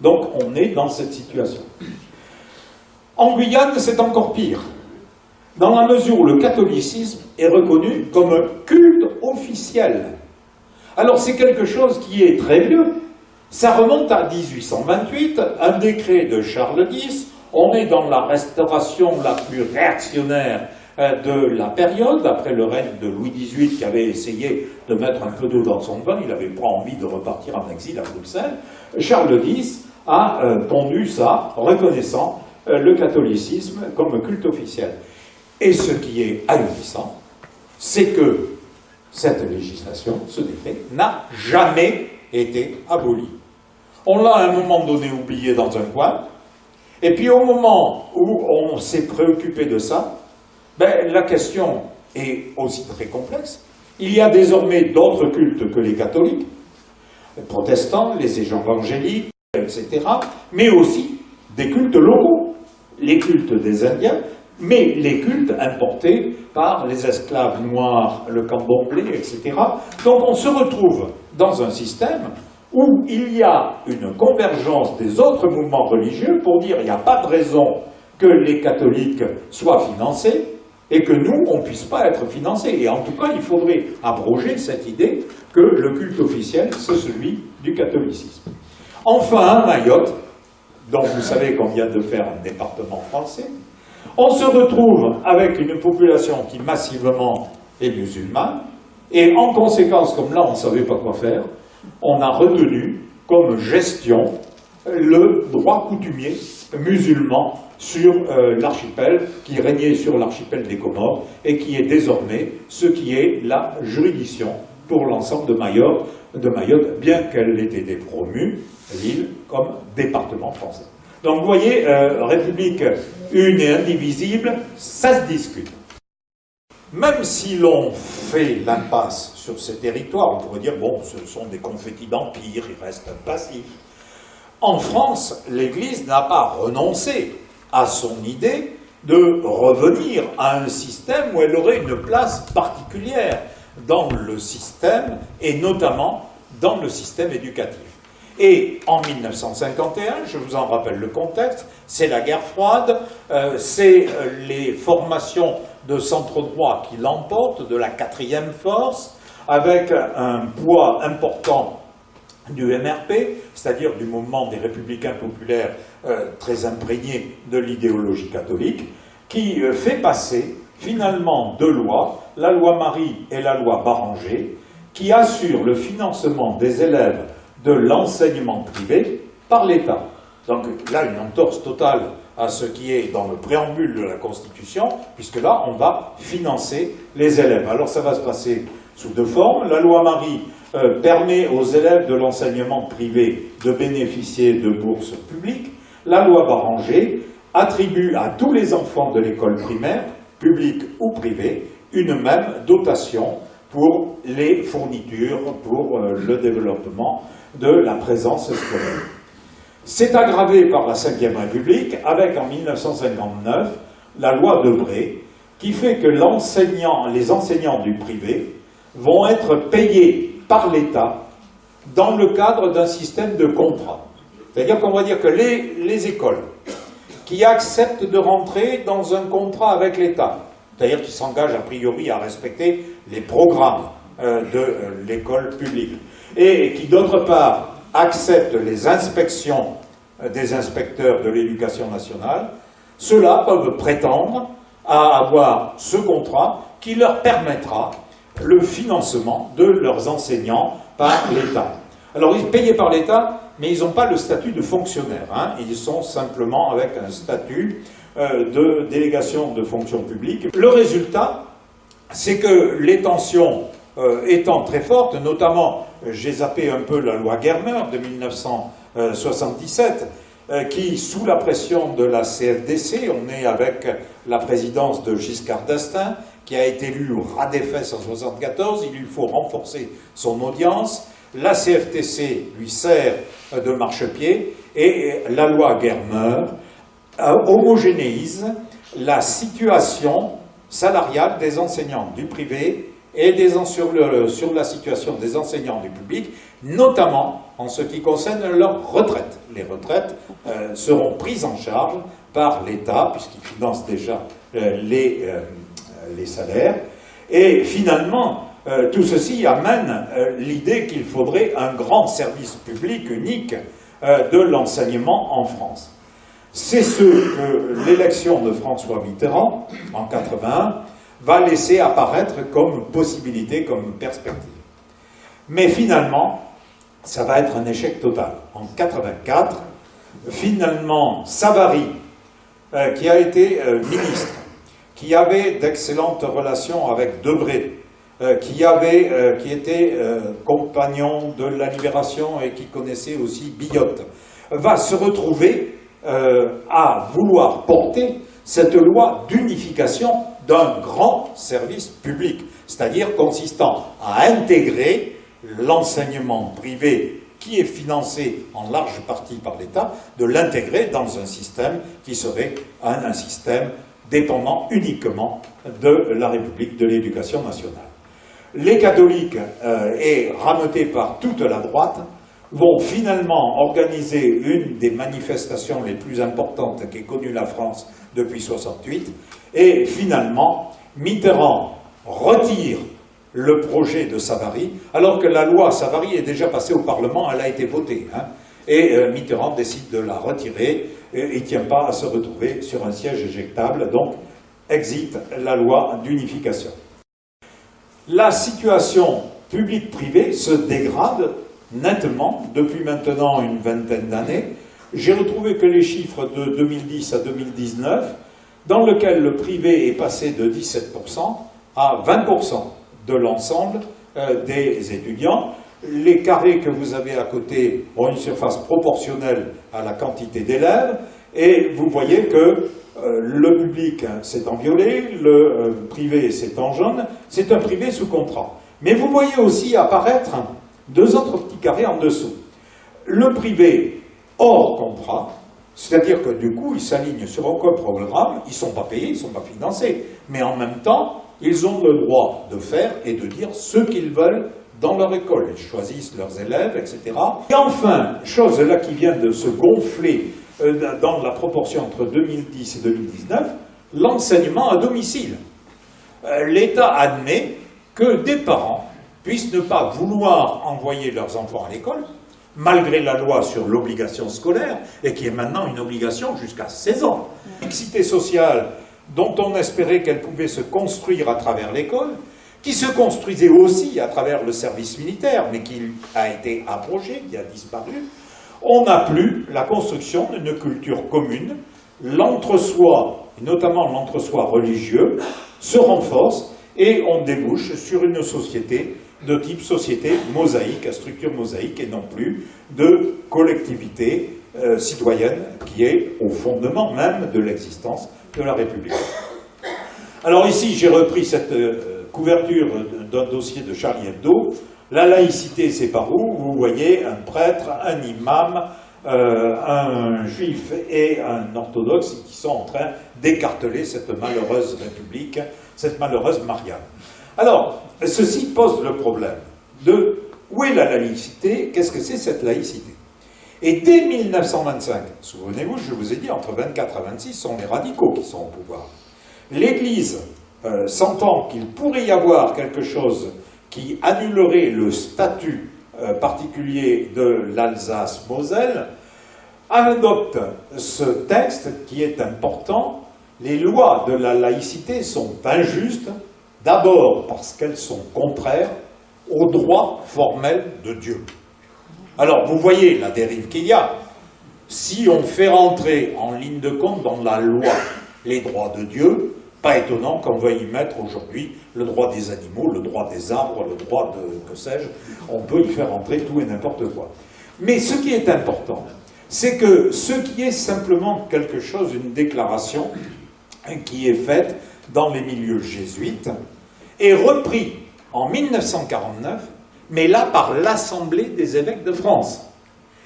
Donc on est dans cette situation. En Guyane, c'est encore pire, dans la mesure où le catholicisme est reconnu comme un culte officiel. Alors c'est quelque chose qui est très vieux. Ça remonte à 1828, un décret de Charles X. On est dans la restauration la plus réactionnaire de la période, après le règne de Louis XVIII qui avait essayé de mettre un peu d'eau dans son vin, il n'avait pas envie de repartir en exil à Bruxelles. Charles X a pondu ça, reconnaissant le catholicisme comme culte officiel. Et ce qui est ahurissant, c'est que cette législation, ce décret, n'a jamais été abolie. On l'a à un moment donné oublié dans un coin, et puis au moment où on s'est préoccupé de ça, ben, la question est aussi très complexe. Il y a désormais d'autres cultes que les catholiques, les protestants, les évangéliques, etc., mais aussi des cultes locaux, les cultes des Indiens, mais les cultes importés par les esclaves noirs, le candomblé, etc. Donc on se retrouve dans un système où il y a une convergence des autres mouvements religieux pour dire qu'il n'y a pas de raison que les catholiques soient financés et que nous, on ne puisse pas être financés. Et en tout cas, il faudrait abroger cette idée que le culte officiel, c'est celui du catholicisme. Enfin, Mayotte, dont vous savez qu'on vient de faire un département français, on se retrouve avec une population qui massivement est musulmane, et en conséquence, comme là on ne savait pas quoi faire, on a retenu comme gestion le droit coutumier musulman sur l'archipel, qui régnait sur l'archipel des Comores, et qui est désormais ce qui est la juridiction pour l'ensemble de Mayotte, bien qu'elle ait été promue, l'île, comme département français. Donc vous voyez, République une et indivisible, ça se discute. Même si l'on fait l'impasse sur ces territoires, on pourrait dire, bon, ce sont des confettis d'empire, ils restent passifs. En France, l'Église n'a pas renoncé à son idée de revenir à un système où elle aurait une place particulière dans le système, et notamment dans le système éducatif. Et en 1951, je vous en rappelle le contexte, c'est la guerre froide, c'est les formations de centre droit qui l'emportent, de la quatrième force, avec un poids important du MRP, c'est-à-dire du mouvement des Républicains populaires très imprégné de l'idéologie catholique, qui fait passer finalement deux lois, la loi Marie et la loi Barranger, qui assurent le financement des élèves de l'enseignement privé par l'État. Donc là, une entorse totale à ce qui est dans le préambule de la Constitution, puisque là, on va financer les élèves. Alors ça va se passer sous deux formes. La loi Marie permet aux élèves de l'enseignement privé de bénéficier de bourses publiques. La loi Barranger attribue à tous les enfants de l'école primaire, publique ou privée, une même dotation pour les fournitures, pour le développement de la présence scolaire. C'est aggravé par la Ve République avec, en 1959, la loi Debré, qui fait que les enseignants du privé vont être payés par l'État dans le cadre d'un système de contrat. C'est-à-dire qu'on va dire que les écoles qui acceptent de rentrer dans un contrat avec l'État, c'est-à-dire qui s'engagent a priori à respecter les programmes de l'école publique, et qui d'autre part acceptent les inspections des inspecteurs de l'éducation nationale, ceux-là peuvent prétendre à avoir ce contrat qui leur permettra le financement de leurs enseignants par l'État. Alors, ils sont payés par l'État, mais ils n'ont pas le statut de fonctionnaire, hein. Ils sont simplement avec un statut de délégation de fonction publique. Le résultat, c'est que les tensions étant très fortes, notamment, j'ai zappé un peu la loi Germer de 1977, qui, sous la pression de la CFDC, on est avec la présidence de Giscard d'Estaing, qui a été élu au ras des fesses en 1974, il lui faut renforcer son audience, la CFTC lui sert de marchepied, et la loi Germer homogénéise la situation salariale des enseignants du privé et sur la situation des enseignants du public, notamment en ce qui concerne leurs retraites. Les retraites seront prises en charge par l'État, puisqu'il finance déjà les salaires. Et finalement, tout ceci amène l'idée qu'il faudrait un grand service public unique de l'enseignement en France. C'est ce que l'élection de François Mitterrand, en 1981, va laisser apparaître comme possibilité, comme perspective. Mais finalement, ça va être un échec total. En 1984, finalement, Savary, qui a été ministre, qui avait d'excellentes relations avec Debré, qui était compagnon de la Libération et qui connaissait aussi Billotte, va se retrouver à vouloir porter cette loi d'unification d'un grand service public, c'est-à-dire consistant à intégrer l'enseignement privé qui est financé en large partie par l'État, de l'intégrer dans un système qui serait un système dépendant uniquement de la République de l'Éducation nationale. Les catholiques, et rameutés par toute la droite, vont finalement organiser une des manifestations les plus importantes qu'ait connue la France depuis 1968, et finalement, Mitterrand retire le projet de Savary, alors que la loi Savary est déjà passée au Parlement, elle a été votée, hein, et Mitterrand décide de la retirer, et il ne tient pas à se retrouver sur un siège éjectable, donc exit la loi d'unification. La situation publique-privée se dégrade nettement depuis maintenant une vingtaine d'années. J'ai retrouvé que les chiffres de 2010 à 2019, dans lequel le privé est passé de 17% à 20% de l'ensemble des étudiants. Les carrés que vous avez à côté ont une surface proportionnelle à la quantité d'élèves, Et vous voyez que le public c'est en violet, le privé c'est en jaune, c'est un privé sous contrat. Mais vous voyez aussi apparaître deux autres petits carrés en dessous. Le privé hors contrat, c'est-à-dire que du coup ils s'alignent sur aucun programme, ils ne sont pas payés, ils ne sont pas financés, mais en même temps ils ont le droit de faire et de dire ce qu'ils veulent dans leur école, ils choisissent leurs élèves, etc. Et enfin, chose là qui vient de se gonfler dans la proportion entre 2010 et 2019, l'enseignement à domicile. L'État admet que des parents puissent ne pas vouloir envoyer leurs enfants à l'école, malgré la loi sur l'obligation scolaire, et qui est maintenant une obligation jusqu'à 16 ans. Mixité sociale dont on espérait qu'elle pouvait se construire à travers l'école, qui se construisait aussi à travers le service militaire, mais qui a été abrogé, qui a disparu. On n'a plus la construction d'une culture commune, l'entre-soi, notamment l'entre-soi religieux, se renforce et on débouche sur une société de type société mosaïque, à structure mosaïque, et non plus de collectivité citoyenne qui est au fondement même de l'existence de la République. Alors ici, j'ai repris cette couverture d'un dossier de Charlie Hebdo. La laïcité, c'est par où? Vous voyez un prêtre, un imam, un juif et un orthodoxe qui sont en train d'écarteler cette malheureuse République, cette malheureuse Marianne. Alors, ceci pose le problème de où est la laïcité, qu'est-ce que c'est cette laïcité? Et dès 1925, souvenez-vous, je vous ai dit, entre 24 et 26, sont les radicaux qui sont au pouvoir. L'Église, sentant qu'il pourrait y avoir quelque chose qui annulerait le statut particulier de l'Alsace-Moselle, adopte ce texte qui est important. Les lois de la laïcité sont injustes, d'abord parce qu'elles sont contraires aux droits formels de Dieu. Alors, vous voyez la dérive qu'il y a. Si on fait rentrer en ligne de compte dans la loi les droits de Dieu, pas étonnant qu'on veuille y mettre aujourd'hui le droit des animaux, le droit des arbres, le droit de, que sais-je, on peut y faire rentrer tout et n'importe quoi. Mais ce qui est important, c'est que ce qui est simplement quelque chose, une déclaration qui est faite dans les milieux jésuites, est repris en 1949, mais là par l'Assemblée des évêques de France,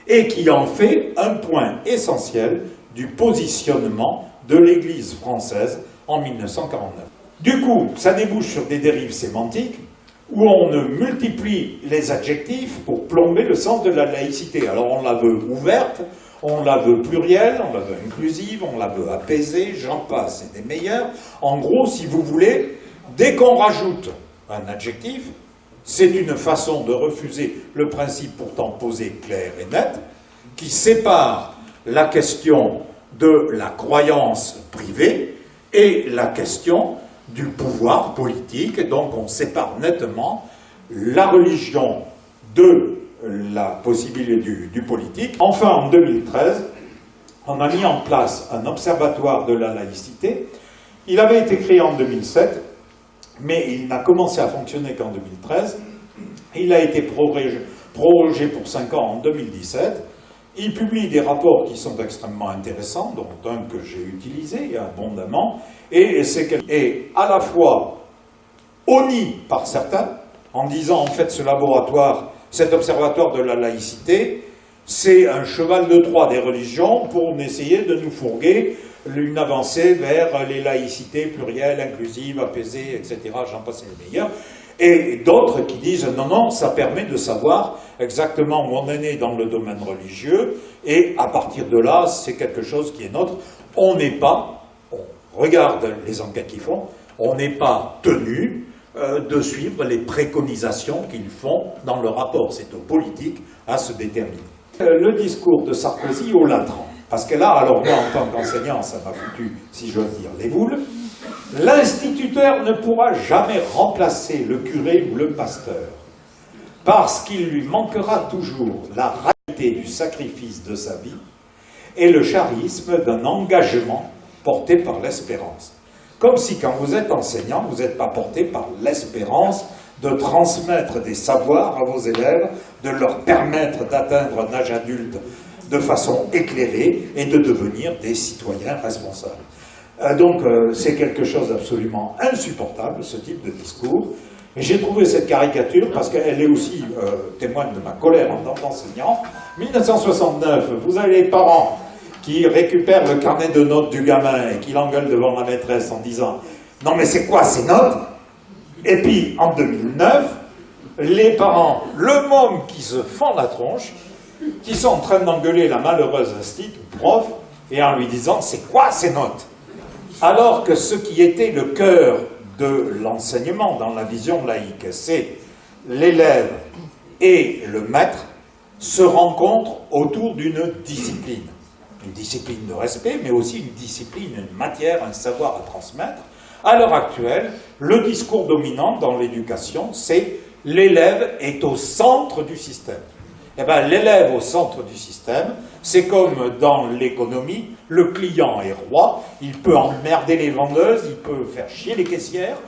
et qui en fait un point essentiel du positionnement de l'Église française en 1949. Du coup, ça débouche sur des dérives sémantiques où on multiplie les adjectifs pour plomber le sens de la laïcité. Alors on la veut ouverte, on la veut plurielle, on la veut inclusive, on la veut apaisée, j'en passe, c'est des meilleurs. En gros, si vous voulez, dès qu'on rajoute un adjectif, c'est une façon de refuser le principe pourtant posé clair et net, qui sépare la question de la croyance privée et la question du pouvoir politique. Donc on sépare nettement la religion de la possibilité du politique. Enfin, en 2013, on a mis en place un observatoire de la laïcité. Il avait été créé en 2007, mais il n'a commencé à fonctionner qu'en 2013. Il a été prorogé pour 5 ans en 2017. Il publie des rapports qui sont extrêmement intéressants, dont un que j'ai utilisé abondamment, et c'est à la fois honni par certains, en disant en fait ce laboratoire, cet observatoire de la laïcité, c'est un cheval de Troie des religions pour essayer de nous fourguer une avancée vers les laïcités plurielles, inclusives, apaisées, etc. J'en passe les meilleurs. Et d'autres qui disent non, non, ça permet de savoir exactement où on est né dans le domaine religieux, et à partir de là, c'est quelque chose qui est nôtre. On n'est pas, on regarde les enquêtes qu'ils font, on n'est pas tenu de suivre les préconisations qu'ils font dans le rapport. C'est aux politiques à se déterminer. Le discours de Sarkozy au Latran, parce que là, alors moi en tant qu'enseignant, ça m'a foutu, si j'ose dire, les boules. L'instituteur ne pourra jamais remplacer le curé ou le pasteur, parce qu'il lui manquera toujours la réalité du sacrifice de sa vie et le charisme d'un engagement porté par l'espérance. Comme si quand vous êtes enseignant, vous n'êtes pas porté par l'espérance de transmettre des savoirs à vos élèves, de leur permettre d'atteindre un âge adulte de façon éclairée et de devenir des citoyens responsables. Donc c'est quelque chose d'absolument insupportable, ce type de discours. Et j'ai trouvé cette caricature parce qu'elle est aussi témoigne de ma colère en tant qu'enseignant. 1969, vous avez les parents qui récupèrent le carnet de notes du gamin et qui l'engueulent devant la maîtresse en disant « Non mais c'est quoi ces notes ?» Et puis en 2009, les parents, le môme qui se fend la tronche, qui sont en train d'engueuler la malheureuse institut prof et en lui disant « C'est quoi ces notes ?» Alors que ce qui était le cœur de l'enseignement dans la vision laïque, c'est l'élève et le maître se rencontrent autour d'une discipline. Une discipline de respect, mais aussi une discipline, une matière, un savoir à transmettre. À l'heure actuelle, le discours dominant dans l'éducation, c'est l'élève est au centre du système. Eh bien, l'élève au centre du système, c'est comme dans l'économie, le client est roi, il peut emmerder les vendeuses, il peut faire chier les caissières,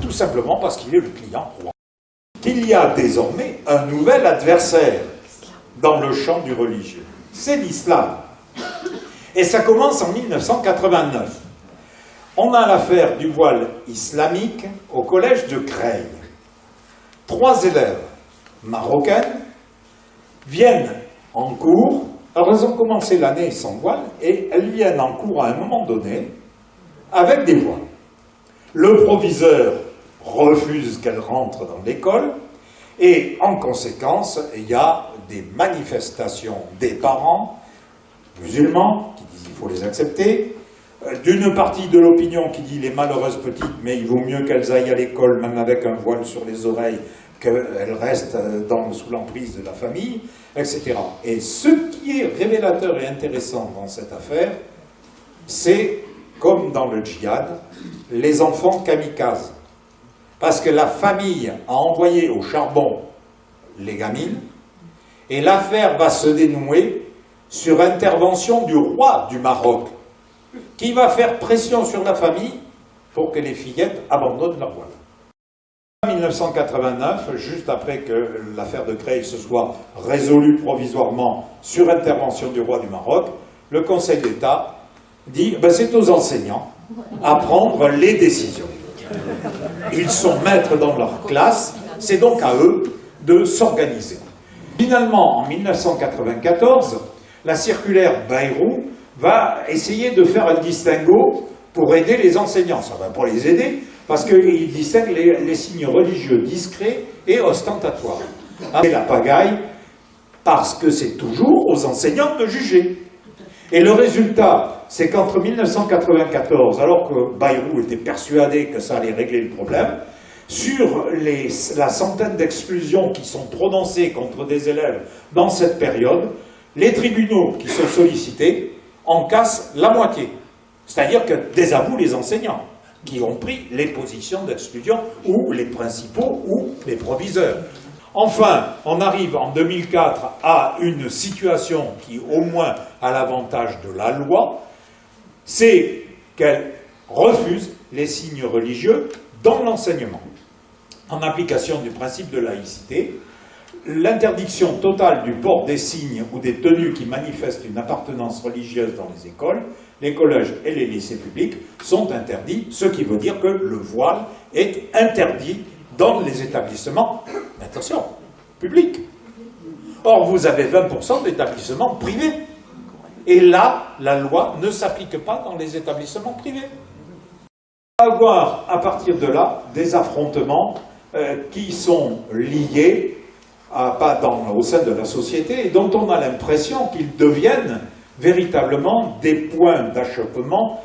tout simplement parce qu'il est le client roi. Il y a désormais un nouvel adversaire dans le champ du religieux, c'est l'islam. Et ça commence en 1989. On a l'affaire du voile islamique au collège de Creil. 3 élèves marocaines viennent en cours. Alors elles ont commencé l'année sans voile et elles viennent en cours à un moment donné avec des voiles. Le proviseur refuse qu'elles rentrent dans l'école et en conséquence, il y a des manifestations des parents musulmans qui disent qu'il faut les accepter, d'une partie de l'opinion qui dit les malheureuses petites, mais il vaut mieux qu'elles aillent à l'école même avec un voile sur les oreilles qu'elles restent sous l'emprise de la famille, etc. Et ce qui est révélateur et intéressant dans cette affaire, c'est, comme dans le djihad, les enfants kamikazes. Parce que la famille a envoyé au charbon les gamines, et l'affaire va se dénouer sur intervention du roi du Maroc, qui va faire pression sur la famille pour que les fillettes abandonnent leur voile. En 1989, juste après que l'affaire de Creil se soit résolue provisoirement sur intervention du roi du Maroc, le Conseil d'État dit ben, c'est aux enseignants à prendre les décisions. Ils sont maîtres dans leur classe, c'est donc à eux de s'organiser. Finalement, en 1994, la circulaire Bayrou va essayer de faire un distinguo pour aider les enseignants. Ça va pas les aider, parce qu'il distingue les signes religieux discrets et ostentatoires. C'est la pagaille, parce que c'est toujours aux enseignants de juger. Et le résultat, c'est qu'entre 1994, alors que Bayrou était persuadé que ça allait régler le problème, sur la centaine d'exclusions qui sont prononcées contre des élèves dans cette période, les tribunaux qui sont sollicités en cassent la moitié. C'est-à-dire que désavouent les enseignants qui ont pris les positions d'exclusion, ou les principaux, ou les proviseurs. Enfin, on arrive en 2004 à une situation qui, au moins, a l'avantage de la loi, c'est qu'elle refuse les signes religieux dans l'enseignement. En application du principe de laïcité, l'interdiction totale du port des signes ou des tenues qui manifestent une appartenance religieuse dans les écoles, les collèges et les lycées publics sont interdits, ce qui veut dire que le voile est interdit dans les établissements, attention, publics. Or, vous avez 20% d'établissements privés. Et là, la loi ne s'applique pas dans les établissements privés. On va avoir, à partir de là, des affrontements qui sont liés au sein de la société et dont on a l'impression qu'ils deviennent véritablement des points d'achoppement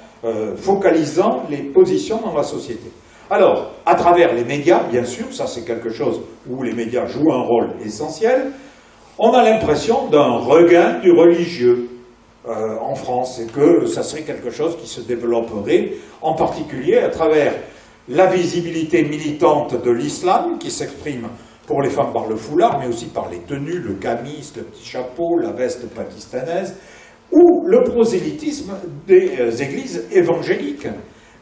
focalisant les positions dans la société. Alors, à travers les médias, bien sûr, ça c'est quelque chose où les médias jouent un rôle essentiel, on a l'impression d'un regain du religieux en France et que ça serait quelque chose qui se développerait en particulier à travers la visibilité militante de l'islam qui s'exprime pour les femmes par le foulard, mais aussi par les tenues, le camis, le petit chapeau, la veste pakistanaise, ou le prosélytisme des églises évangéliques.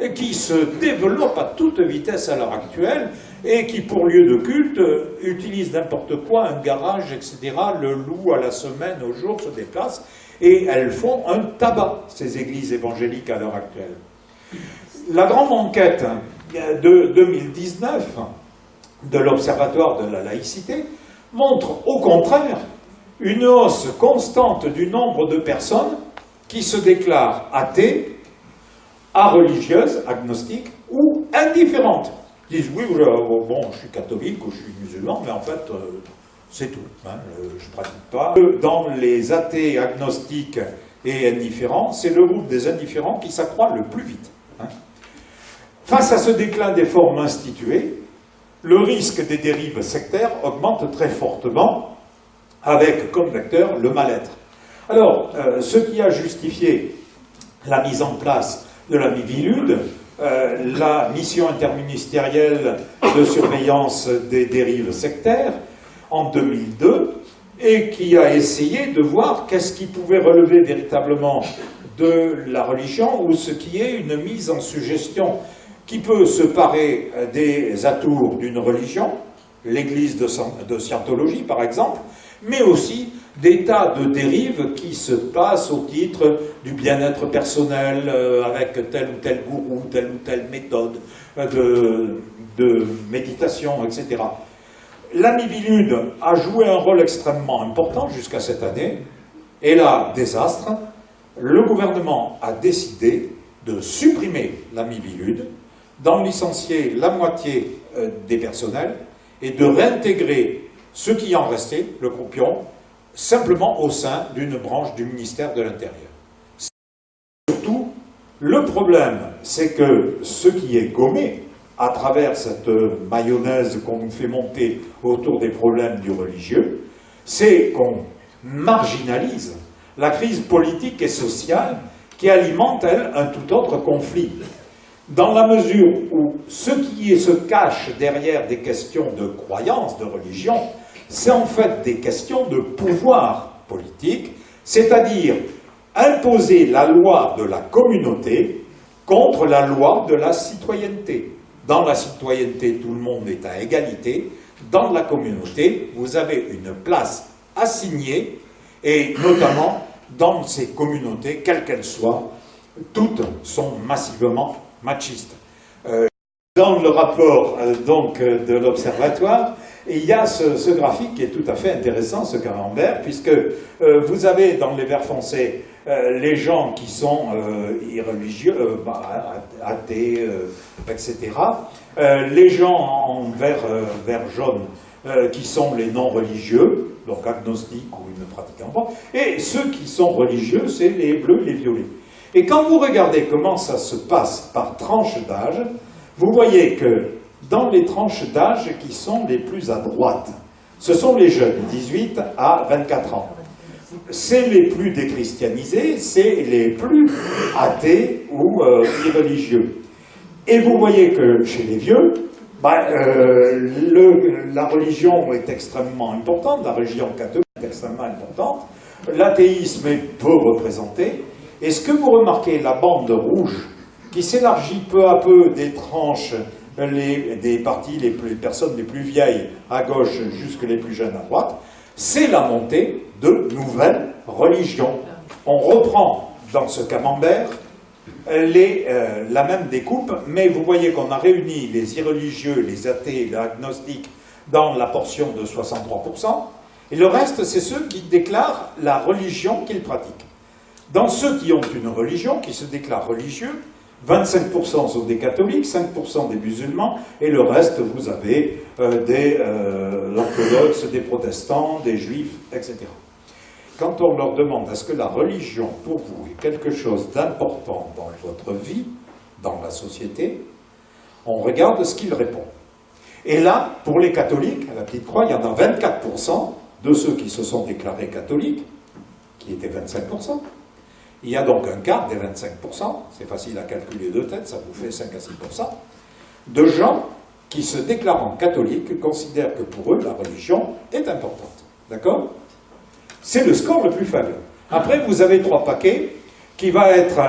et qui se développe à toute vitesse à l'heure actuelle, et qui, pour lieu de culte, utilise n'importe quoi, un garage, etc., le loue à la semaine, au jour, se déplace, et elles font un tabac, ces églises évangéliques à l'heure actuelle. La grande enquête de 2019 de l'Observatoire de la laïcité montre au contraire une hausse constante du nombre de personnes qui se déclarent athées, areligieuses, agnostiques ou indifférentes. Ils disent oui, bon, je suis catholique ou je suis musulman, mais en fait, c'est tout. Hein, je ne pratique pas. Dans les athées, agnostiques et indifférents, c'est le groupe des indifférents qui s'accroît le plus vite. Hein. Face à ce déclin des formes instituées, le risque des dérives sectaires augmente très fortement, avec comme vecteur le mal-être. Alors, ce qui a justifié la mise en place de la Miviludes, la mission interministérielle de surveillance des dérives sectaires, en 2002, et qui a essayé de voir qu'est-ce qui pouvait relever véritablement de la religion, ou ce qui est une mise en suggestion qui peut se parer des atours d'une religion, l'église de Scientologie par exemple, mais aussi des tas de dérives qui se passent au titre du bien-être personnel, avec tel ou tel gourou, telle ou telle méthode de méditation, etc. La Miviludes a joué un rôle extrêmement important jusqu'à cette année, et là, désastre, le gouvernement a décidé de supprimer la Miviludes, d'en licencier la moitié des personnels et de réintégrer ce qui en restait, le croupion, simplement au sein d'une branche du ministère de l'Intérieur. Surtout, le problème, c'est que ce qui est gommé à travers cette mayonnaise qu'on nous fait monter autour des problèmes du religieux, c'est qu'on marginalise la crise politique et sociale qui alimente, elle, un tout autre conflit. Dans la mesure où ce qui se cache derrière des questions de croyance, de religion, c'est en fait des questions de pouvoir politique, c'est-à-dire imposer la loi de la communauté contre la loi de la citoyenneté. Dans la citoyenneté, tout le monde est à égalité. Dans la communauté, vous avez une place assignée, et notamment dans ces communautés, quelles qu'elles soient, toutes sont massivement machistes. Dans le rapport donc, de l'Observatoire, il y a ce graphique qui est tout à fait intéressant, ce camembert, puisque vous avez dans les verts foncés les gens qui sont irréligieux, athées, etc. Les gens en vert jaune qui sont les non-religieux, donc agnostiques ou ne pratiquant pas, et ceux qui sont religieux, c'est les bleus, les violets. Et quand vous regardez comment ça se passe par tranche d'âge, vous voyez que dans les tranches d'âge qui sont les plus à droite, ce sont les jeunes, 18 à 24 ans. C'est les plus déchristianisés, c'est les plus athées ou irréligieux. Et vous voyez que chez les vieux, la religion est extrêmement importante, la religion catholique est extrêmement importante, l'athéisme est peu représenté, et ce que vous remarquez, la bande rouge, qui s'élargit peu à peu des tranches, des parties, les personnes les plus vieilles à gauche jusque les plus jeunes à droite, c'est la montée de nouvelles religions. On reprend dans ce camembert la même découpe, mais vous voyez qu'on a réuni les irreligieux, les athées, les agnostiques dans la portion de 63%, et le reste, c'est ceux qui déclarent la religion qu'ils pratiquent. Dans ceux qui ont une religion, qui se déclarent religieux, 25% sont des catholiques, 5% des musulmans, et le reste, vous avez des orthodoxes, des protestants, des juifs, etc. Quand on leur demande est-ce que la religion, pour vous, est quelque chose d'important dans votre vie, dans la société, on regarde ce qu'ils répondent. Et là, pour les catholiques, à la petite croix, il y en a 24% de ceux qui se sont déclarés catholiques, qui étaient 25%. Il y a donc un quart des 25%, c'est facile à calculer de tête, ça vous fait 5 à 6%, de gens qui se déclarant catholiques considèrent que pour eux, la religion est importante. D'accord ? C'est le score le plus faible. Après, vous avez 3 paquets qui va être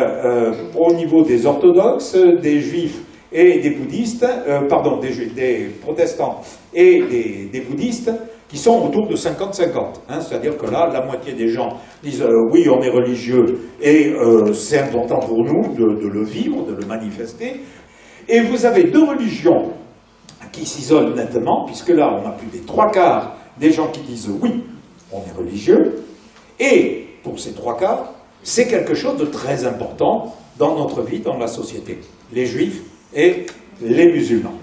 au niveau des orthodoxes, des juifs et des bouddhistes, pardon, des protestants et des bouddhistes, qui sont autour de 50-50. Hein, c'est-à-dire que là, la moitié des gens disent oui, on est religieux et c'est important pour nous de le vivre, de le manifester. Et vous avez deux religions qui s'isolent nettement, puisque là, on a plus des 3/4 des gens qui disent oui, on est religieux, et pour ces 3/4, c'est quelque chose de très important dans notre vie, dans la société, les juifs et les musulmans.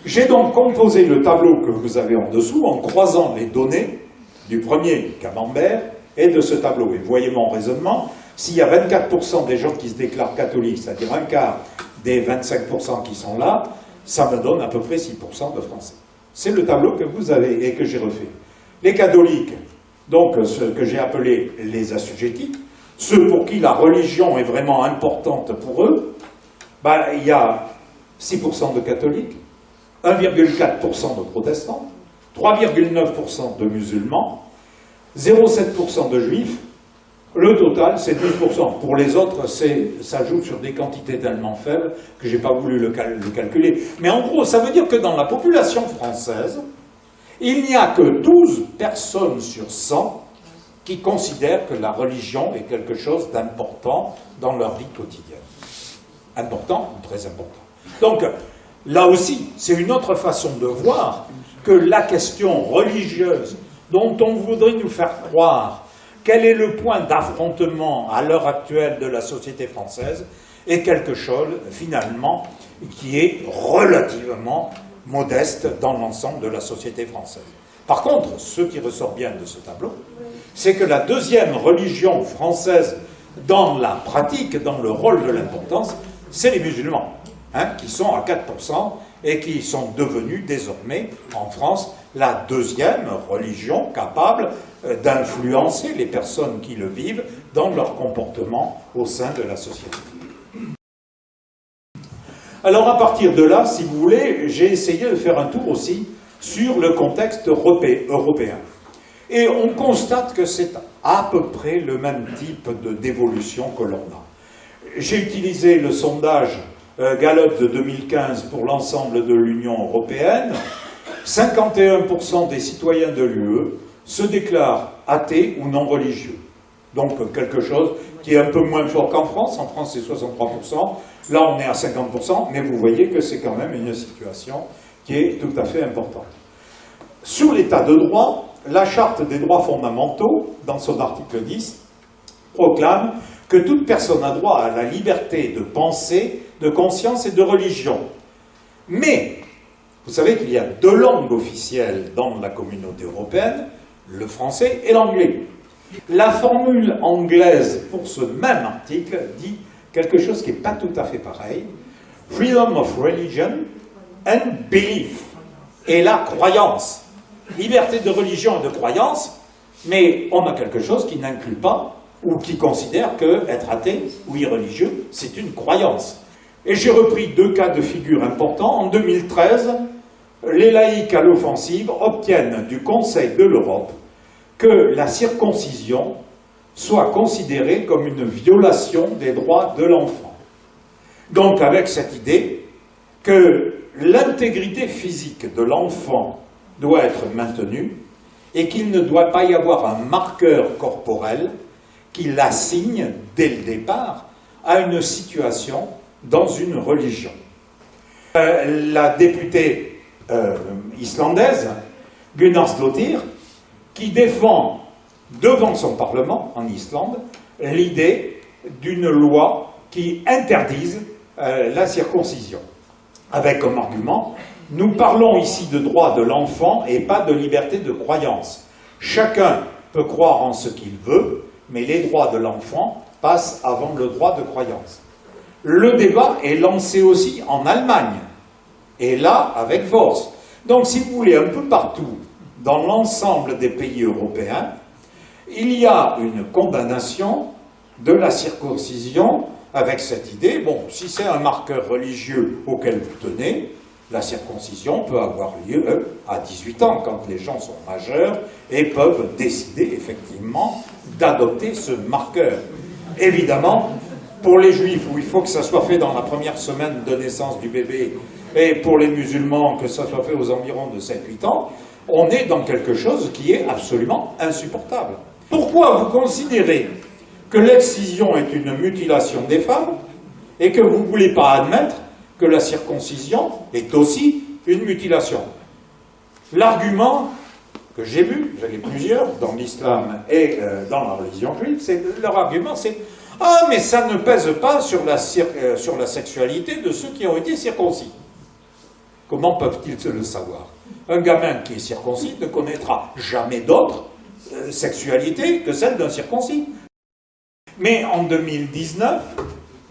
J'ai donc composé le tableau que vous avez en dessous en croisant les données du premier camembert et de ce tableau. Et vous voyez mon raisonnement, s'il y a 24% des gens qui se déclarent catholiques, c'est-à-dire un quart des 25% qui sont là, ça me donne à peu près 6% de Français. C'est le tableau que vous avez et que j'ai refait. Les catholiques, donc ce que j'ai appelé les assujettis, ceux pour qui la religion est vraiment importante pour eux, ben, il y a 6% de catholiques, 1,4% de protestants, 3,9% de musulmans, 0,7% de juifs. Le total, c'est 12%. Pour les autres, ça joue sur des quantités tellement faibles que je n'ai pas voulu le calculer. Mais en gros, ça veut dire que dans la population française, il n'y a que 12 personnes sur 100 qui considèrent que la religion est quelque chose d'important dans leur vie quotidienne. Important ou très important. Donc, là aussi, c'est une autre façon de voir que la question religieuse dont on voudrait nous faire croire quel est le point d'affrontement à l'heure actuelle de la société française est quelque chose, finalement, qui est relativement modeste dans l'ensemble de la société française. Par contre, ce qui ressort bien de ce tableau, c'est que la deuxième religion française dans la pratique, dans le rôle de l'importance, c'est les musulmans, hein, qui sont à 4% et qui sont devenus désormais, en France, la deuxième religion capable d'influencer les personnes qui le vivent dans leur comportement au sein de la société. Alors à partir de là, si vous voulez, j'ai essayé de faire un tour aussi sur le contexte européen. Et on constate que c'est à peu près le même type d'évolution que l'on a. J'ai utilisé le sondage Gallup de 2015 pour l'ensemble de l'Union européenne. 51% des citoyens de l'UE se déclarent athées ou non religieux. Donc quelque chose qui est un peu moins fort qu'en France. En France, c'est 63%. Là, on est à 50%, mais vous voyez que c'est quand même une situation qui est tout à fait importante. Sur l'état de droit, la Charte des droits fondamentaux, dans son article 10, proclame que toute personne a droit à la liberté de pensée, de conscience et de religion. Mais, vous savez qu'il y a deux langues officielles dans la communauté européenne, le français et l'anglais. La formule anglaise pour ce même article dit quelque chose qui n'est pas tout à fait pareil. Freedom of religion and belief. Et la croyance. Liberté de religion et de croyance, mais on a quelque chose qui n'inclut pas ou qui considère qu'être athée ou irreligieux, c'est une croyance. Et j'ai repris deux cas de figure importants. En 2013, les laïcs à l'offensive obtiennent du Conseil de l'Europe que la circoncision soit considérée comme une violation des droits de l'enfant. Donc avec cette idée que l'intégrité physique de l'enfant doit être maintenue et qu'il ne doit pas y avoir un marqueur corporel qui l'assigne dès le départ à une situation dans une religion. La députée islandaise, Gunnarsdóttir, qui défend devant son Parlement, en Islande, l'idée d'une loi qui interdise la circoncision. Avec comme argument, nous parlons ici de droit de l'enfant et pas de liberté de croyance. Chacun peut croire en ce qu'il veut, mais les droits de l'enfant passent avant le droit de croyance. Le débat est lancé aussi en Allemagne, et là, avec force. Donc, si vous voulez, un peu partout, dans l'ensemble des pays européens, il y a une condamnation de la circoncision avec cette idée, bon, si c'est un marqueur religieux auquel vous tenez, la circoncision peut avoir lieu à 18 ans, quand les gens sont majeurs et peuvent décider effectivement d'adopter ce marqueur. Évidemment, pour les juifs, où il faut que ça soit fait dans la première semaine de naissance du bébé, et pour les musulmans, que ça soit fait aux environs de 7-8 ans, on est dans quelque chose qui est absolument insupportable. Pourquoi vous considérez que l'excision est une mutilation des femmes et que vous ne voulez pas admettre que la circoncision est aussi une mutilation? L'argument que j'ai vu, j'en ai plusieurs, dans l'islam et dans la religion juive, leur argument c'est « Ah, mais ça ne pèse pas sur la sexualité de ceux qui ont été circoncis. » Comment peuvent-ils le savoir? Un gamin qui est circoncis ne connaîtra jamais d'autre sexualité que celle d'un circoncis. Mais en 2019,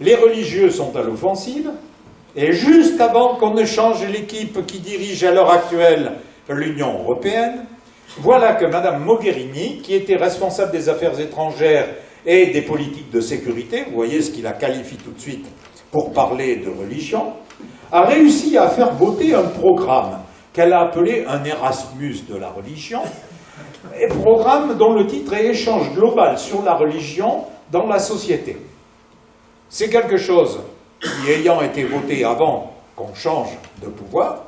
les religieux sont à l'offensive, et juste avant qu'on ne change l'équipe qui dirige à l'heure actuelle l'Union européenne, voilà que Mme Mogherini, qui était responsable des affaires étrangères et des politiques de sécurité, vous voyez ce qu'il la qualifie tout de suite pour parler de religion, a réussi à faire voter un programme qu'elle a appelé un Erasmus de la religion, un programme dont le titre est « Échange global sur la religion dans la société ». C'est quelque chose qui, ayant été voté avant qu'on change de pouvoir,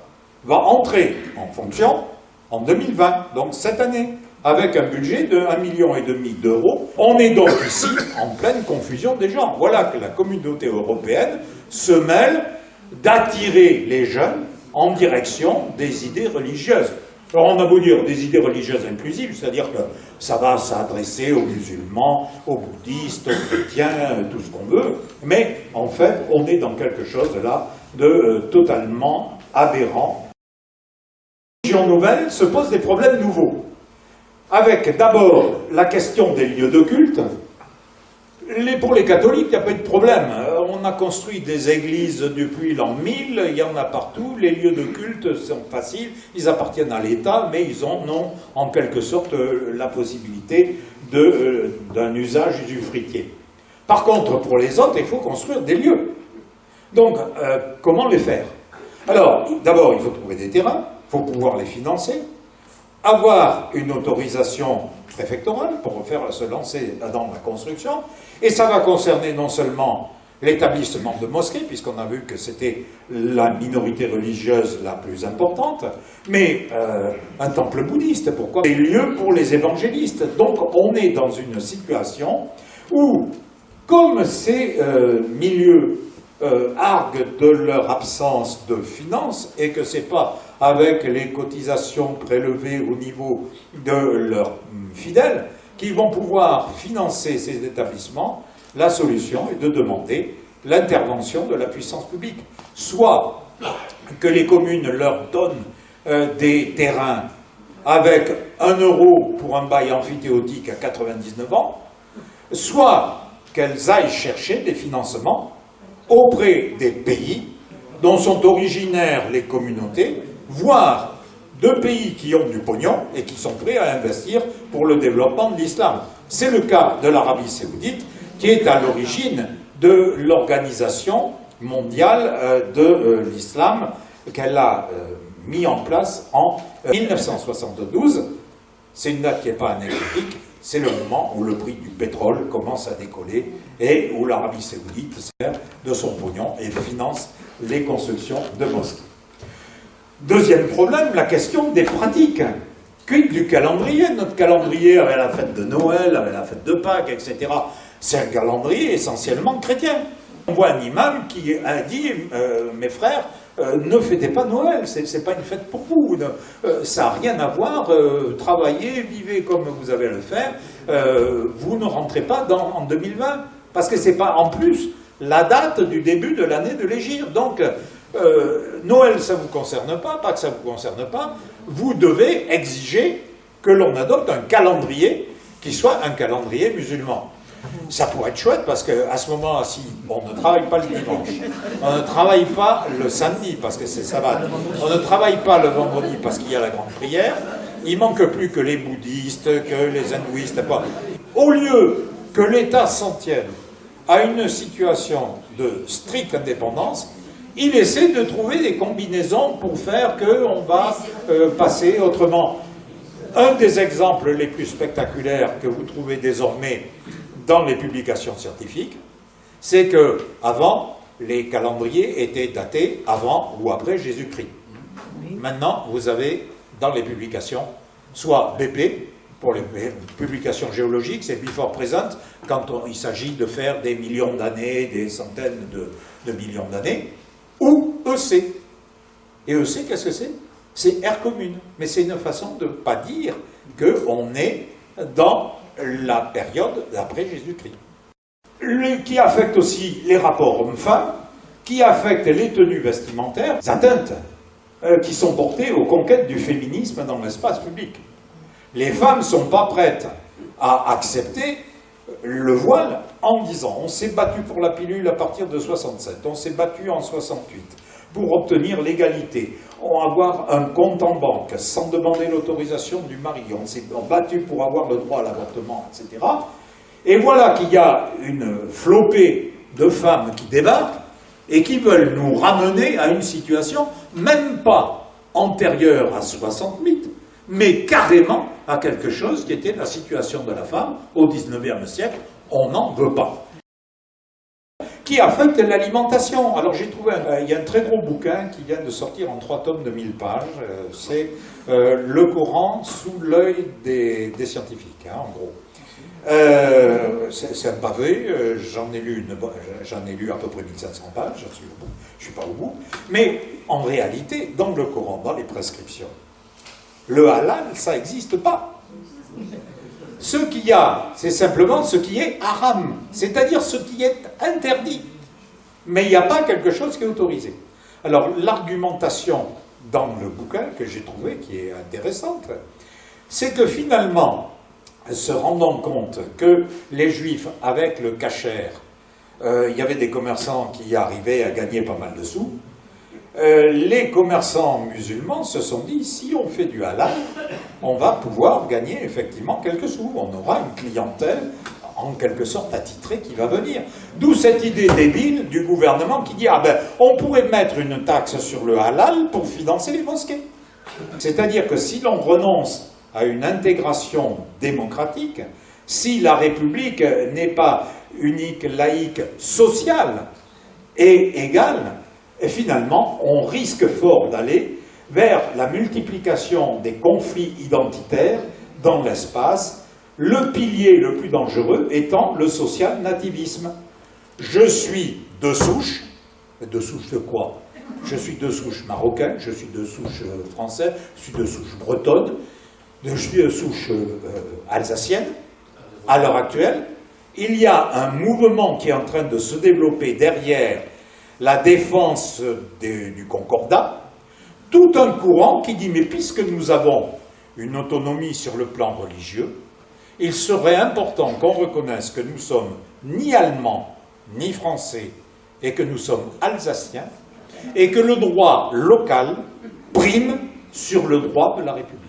va entrer en fonction en 2020, donc cette année, avec un budget de 1,5 million d'euros. On est donc ici en pleine confusion des genres. Voilà que la communauté européenne se mêle d'attirer les jeunes en direction des idées religieuses. Alors on a beau dire des idées religieuses inclusives, c'est-à-dire que ça va s'adresser aux musulmans, aux bouddhistes, aux chrétiens, tout ce qu'on veut, mais en fait on est dans quelque chose là de totalement aberrant. La religion nouvelle se pose des problèmes nouveaux, avec d'abord la question des lieux de culte. Pour les catholiques, il n'y a pas eu de problème. On a construit des églises depuis l'an 1000, il y en a partout, les lieux de culte sont faciles, ils appartiennent à l'État, mais ils en ont en quelque sorte la possibilité d'un usage usufruitier. Par contre, pour les autres, il faut construire des lieux. Donc, comment les faire? Alors, d'abord, il faut trouver des terrains, il faut pouvoir les financer, avoir une autorisation préfectorale pour se lancer dans la construction, et ça va concerner non seulement l'établissement de mosquées, puisqu'on a vu que c'était la minorité religieuse la plus importante, mais un temple bouddhiste, pourquoi? Des lieux pour les évangélistes. Donc on est dans une situation où, comme ces milieux arguent de leur absence de finances, et que c'est pas avec les cotisations prélevées au niveau de leurs fidèles qu'ils vont pouvoir financer ces établissements, la solution est de demander l'intervention de la puissance publique. Soit que les communes leur donnent des terrains avec 1 euro pour un bail amphithéotique à 99 ans, soit qu'elles aillent chercher des financements auprès des pays dont sont originaires les communautés, voire de pays qui ont du pognon et qui sont prêts à investir pour le développement de l'islam. C'est le cas de l'Arabie Saoudite, qui est à l'origine de l'organisation mondiale de l'islam qu'elle a mis en place en 1972. C'est une date qui n'est pas anecdotique, c'est le moment où le prix du pétrole commence à décoller et où l'Arabie Saoudite sert de son pognon et finance les constructions de mosquées. Deuxième problème, la question des pratiques. Quid du calendrier? Notre calendrier avec la fête de Noël, avec la fête de Pâques, etc. C'est un calendrier essentiellement chrétien. On voit un imam qui a dit mes frères, ne fêtez pas Noël, c'est pas une fête pour vous, ça n'a rien à voir, travaillez, vivez comme vous avez à le faire, vous ne rentrez pas en 2020, parce que c'est pas en plus la date du début de l'année de l'Hégire. Donc Noël ça ne vous concerne pas, Pâques ça ne vous concerne pas, vous devez exiger que l'on adopte un calendrier qui soit un calendrier musulman. Ça pourrait être chouette parce qu'à ce moment-là, si on ne travaille pas le dimanche, on ne travaille pas le samedi parce que c'est sabbat, on ne travaille pas le vendredi parce qu'il y a la grande prière, il manque plus que les bouddhistes, que les hindouistes. Au lieu que l'État s'en tienne à une situation de stricte indépendance, il essaie de trouver des combinaisons pour faire qu'on va passer autrement. Un des exemples les plus spectaculaires que vous trouvez désormais dans les publications scientifiques, c'est que avant, les calendriers étaient datés avant ou après Jésus-Christ. Maintenant, vous avez dans les publications, soit BP, pour les publications géologiques, c'est before present, quand il s'agit de faire des millions d'années, des centaines de millions d'années, ou EC. Et EC, qu'est-ce que c'est? C'est ère commune. Mais c'est une façon de ne pas dire qu'on est dans la période d'après Jésus-Christ. Qui affecte aussi les rapports hommes-femmes, qui affecte les tenues vestimentaires, les atteintes qui sont portées aux conquêtes du féminisme dans l'espace public. Les femmes ne sont pas prêtes à accepter le voile en disant on s'est battu pour la pilule à partir de 67, on s'est battu en 68 pour obtenir l'égalité, avoir un compte en banque sans demander l'autorisation du mari, on s'est battu pour avoir le droit à l'avortement, etc. Et voilà qu'il y a une flopée de femmes qui débarquent et qui veulent nous ramener à une situation même pas antérieure à 68, mais carrément à quelque chose qui était la situation de la femme au XIXe siècle. On n'en veut pas. Qui affecte l'alimentation. Alors j'ai trouvé, il y a un très gros bouquin qui vient de sortir en 3 tomes de 1000 pages, c'est Le Coran sous l'œil des scientifiques, hein, en gros. C'est un pavé, j'en ai lu à peu près 1500 pages, je ne suis pas au bout, mais en réalité, dans le Coran, dans les prescriptions, le halal, ça n'existe pas. Ce qu'il y a, c'est simplement ce qui est haram, c'est-à-dire ce qui est interdit. Mais il n'y a pas quelque chose qui est autorisé. Alors, l'argumentation dans le bouquin que j'ai trouvé, qui est intéressante, c'est que finalement, se rendant compte que les Juifs, avec le kasher, il y avait des commerçants qui arrivaient à gagner pas mal de sous, les commerçants musulmans se sont dit, si on fait du halal, on va pouvoir gagner effectivement quelques sous. On aura une clientèle, en quelque sorte, attitrée qui va venir. D'où cette idée débile du gouvernement qui dit, ah ben, on pourrait mettre une taxe sur le halal pour financer les mosquées. C'est-à-dire que si l'on renonce à une intégration démocratique, si la République n'est pas unique, laïque, sociale et égale, et finalement, on risque fort d'aller vers la multiplication des conflits identitaires dans l'espace, le pilier le plus dangereux étant le social-nativisme. Je suis de souche de quoi? Je suis de souche marocaine, je suis de souche française, je suis de souche bretonne, je suis de souche alsacienne. À l'heure actuelle, il y a un mouvement qui est en train de se développer derrière la défense du concordat, tout un courant qui dit, mais puisque nous avons une autonomie sur le plan religieux, il serait important qu'on reconnaisse que nous sommes ni allemands, ni français, et que nous sommes alsaciens, et que le droit local prime sur le droit de la République.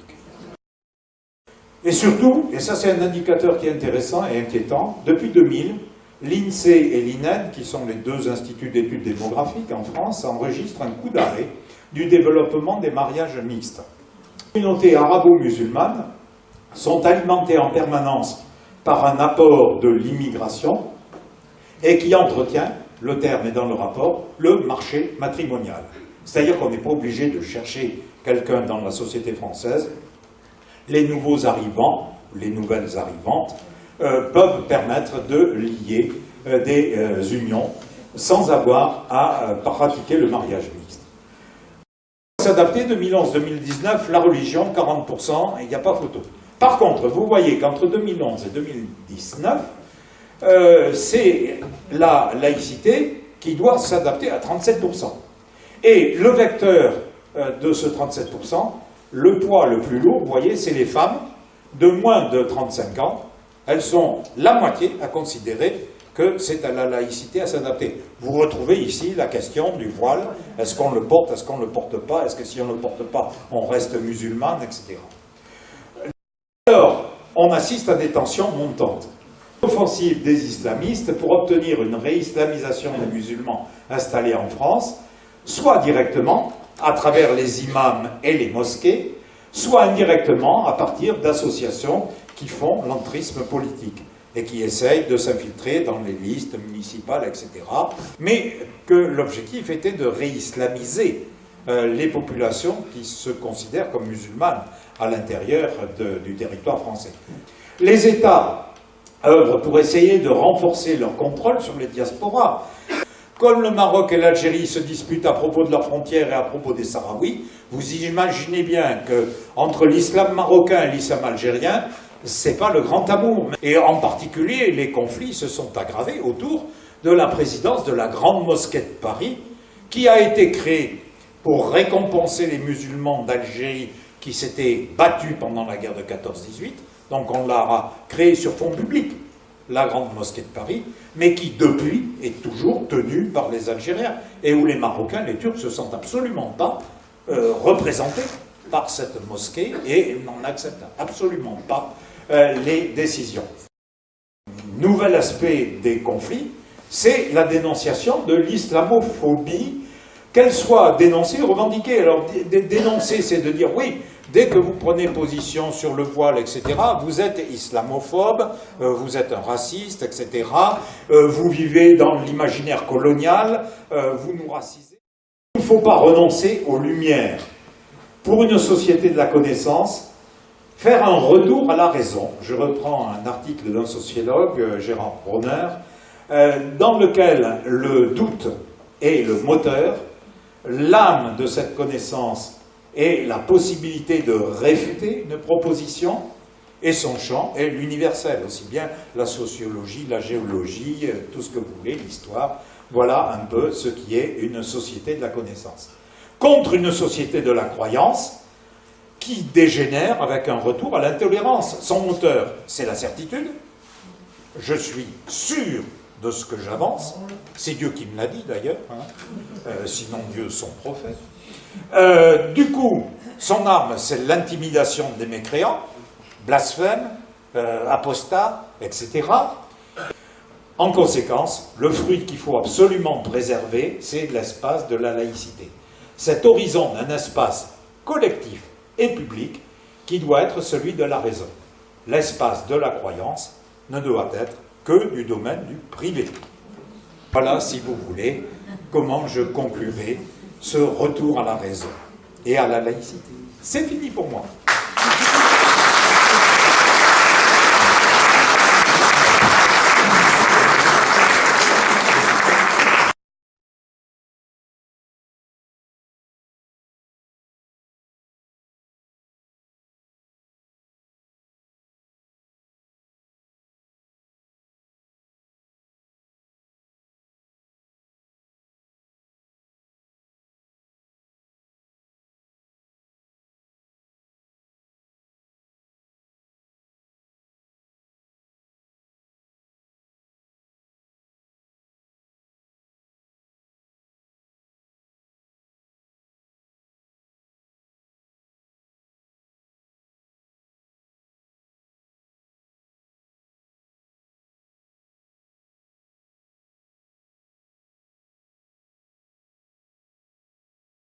Et surtout, et ça c'est un indicateur qui est intéressant et inquiétant, depuis 2000, l'INSEE et l'INED, qui sont les 2 instituts d'études démographiques en France, enregistrent un coup d'arrêt du développement des mariages mixtes. Les communautés arabo-musulmanes sont alimentées en permanence par un apport de l'immigration et qui entretient, le terme est dans le rapport, le marché matrimonial. C'est-à-dire qu'on n'est pas obligé de chercher quelqu'un dans la société française. Les nouveaux arrivants, les nouvelles arrivantes, peuvent permettre de lier des unions sans avoir à pratiquer le mariage mixte. S'adapter 2011-2019, la religion, 40%, il n'y a pas photo. Par contre, vous voyez qu'entre 2011 et 2019, c'est la laïcité qui doit s'adapter à 37%. Et le vecteur de ce 37%, le poids le plus lourd, vous voyez, c'est les femmes de moins de 35 ans. Elles sont la moitié à considérer que c'est à la laïcité à s'adapter. Vous retrouvez ici la question du voile. Est-ce qu'on le porte, est-ce qu'on ne le porte pas? Est-ce que si on ne le porte pas, on reste musulmane, etc. Alors, on assiste à des tensions montantes. L'offensive des islamistes pour obtenir une réislamisation des musulmans installés en France, soit directement à travers les imams et les mosquées, soit indirectement à partir d'associations qui font l'entrisme politique. et qui essayent de s'infiltrer dans les listes municipales, etc. Mais que l'objectif était de réislamiser les populations qui se considèrent comme musulmanes à l'intérieur du territoire français. Les États œuvrent pour essayer de renforcer leur contrôle sur les diasporas. Comme le Maroc et l'Algérie se disputent à propos de leurs frontières et à propos des Sahraouis, vous imaginez bien qu'entre l'islam marocain et l'islam algérien, c'est pas le grand amour. Et en particulier, les conflits se sont aggravés autour de la présidence de la Grande Mosquée de Paris, qui a été créée pour récompenser les musulmans d'Algérie qui s'étaient battus pendant la guerre de 14-18. Donc on l'a créée sur fonds publics, la Grande Mosquée de Paris, mais qui depuis est toujours tenue par les Algériens, et où les Marocains, les Turcs, se sentent absolument pas représentés par cette mosquée et n'en acceptent absolument pas les décisions. Nouvel aspect des conflits, c'est la dénonciation de l'islamophobie, qu'elle soit dénoncée ou revendiquée. Alors dénoncer, c'est de dire oui, dès que vous prenez position sur le voile, etc., vous êtes islamophobe, vous êtes un raciste, etc., vous vivez dans l'imaginaire colonial, vous nous racisez. Il ne faut pas renoncer aux lumières. Pour une société de la connaissance, faire un retour à la raison. Je reprends un article d'un sociologue, Gérard Bronner, dans lequel le doute est le moteur, l'âme de cette connaissance est la possibilité de réfuter une proposition, et son champ est l'universel, aussi bien la sociologie, la géologie, tout ce que vous voulez, l'histoire. Voilà un peu ce qui est une société de la connaissance. Contre une société de la croyance, qui dégénère avec un retour à l'intolérance. Son moteur, c'est la certitude. Je suis sûr de ce que j'avance. C'est Dieu qui me l'a dit d'ailleurs, hein. Sinon Dieu son prophète. Du coup, son arme, c'est l'intimidation des mécréants, blasphème, apostat, etc. En conséquence, le fruit qu'il faut absolument préserver, c'est l'espace de la laïcité. Cet horizon d'un espace collectif et public qui doit être celui de la raison. L'espace de la croyance ne doit être que du domaine du privé. Voilà, si vous voulez, comment je conclurai ce retour à la raison et à la laïcité. C'est fini pour moi.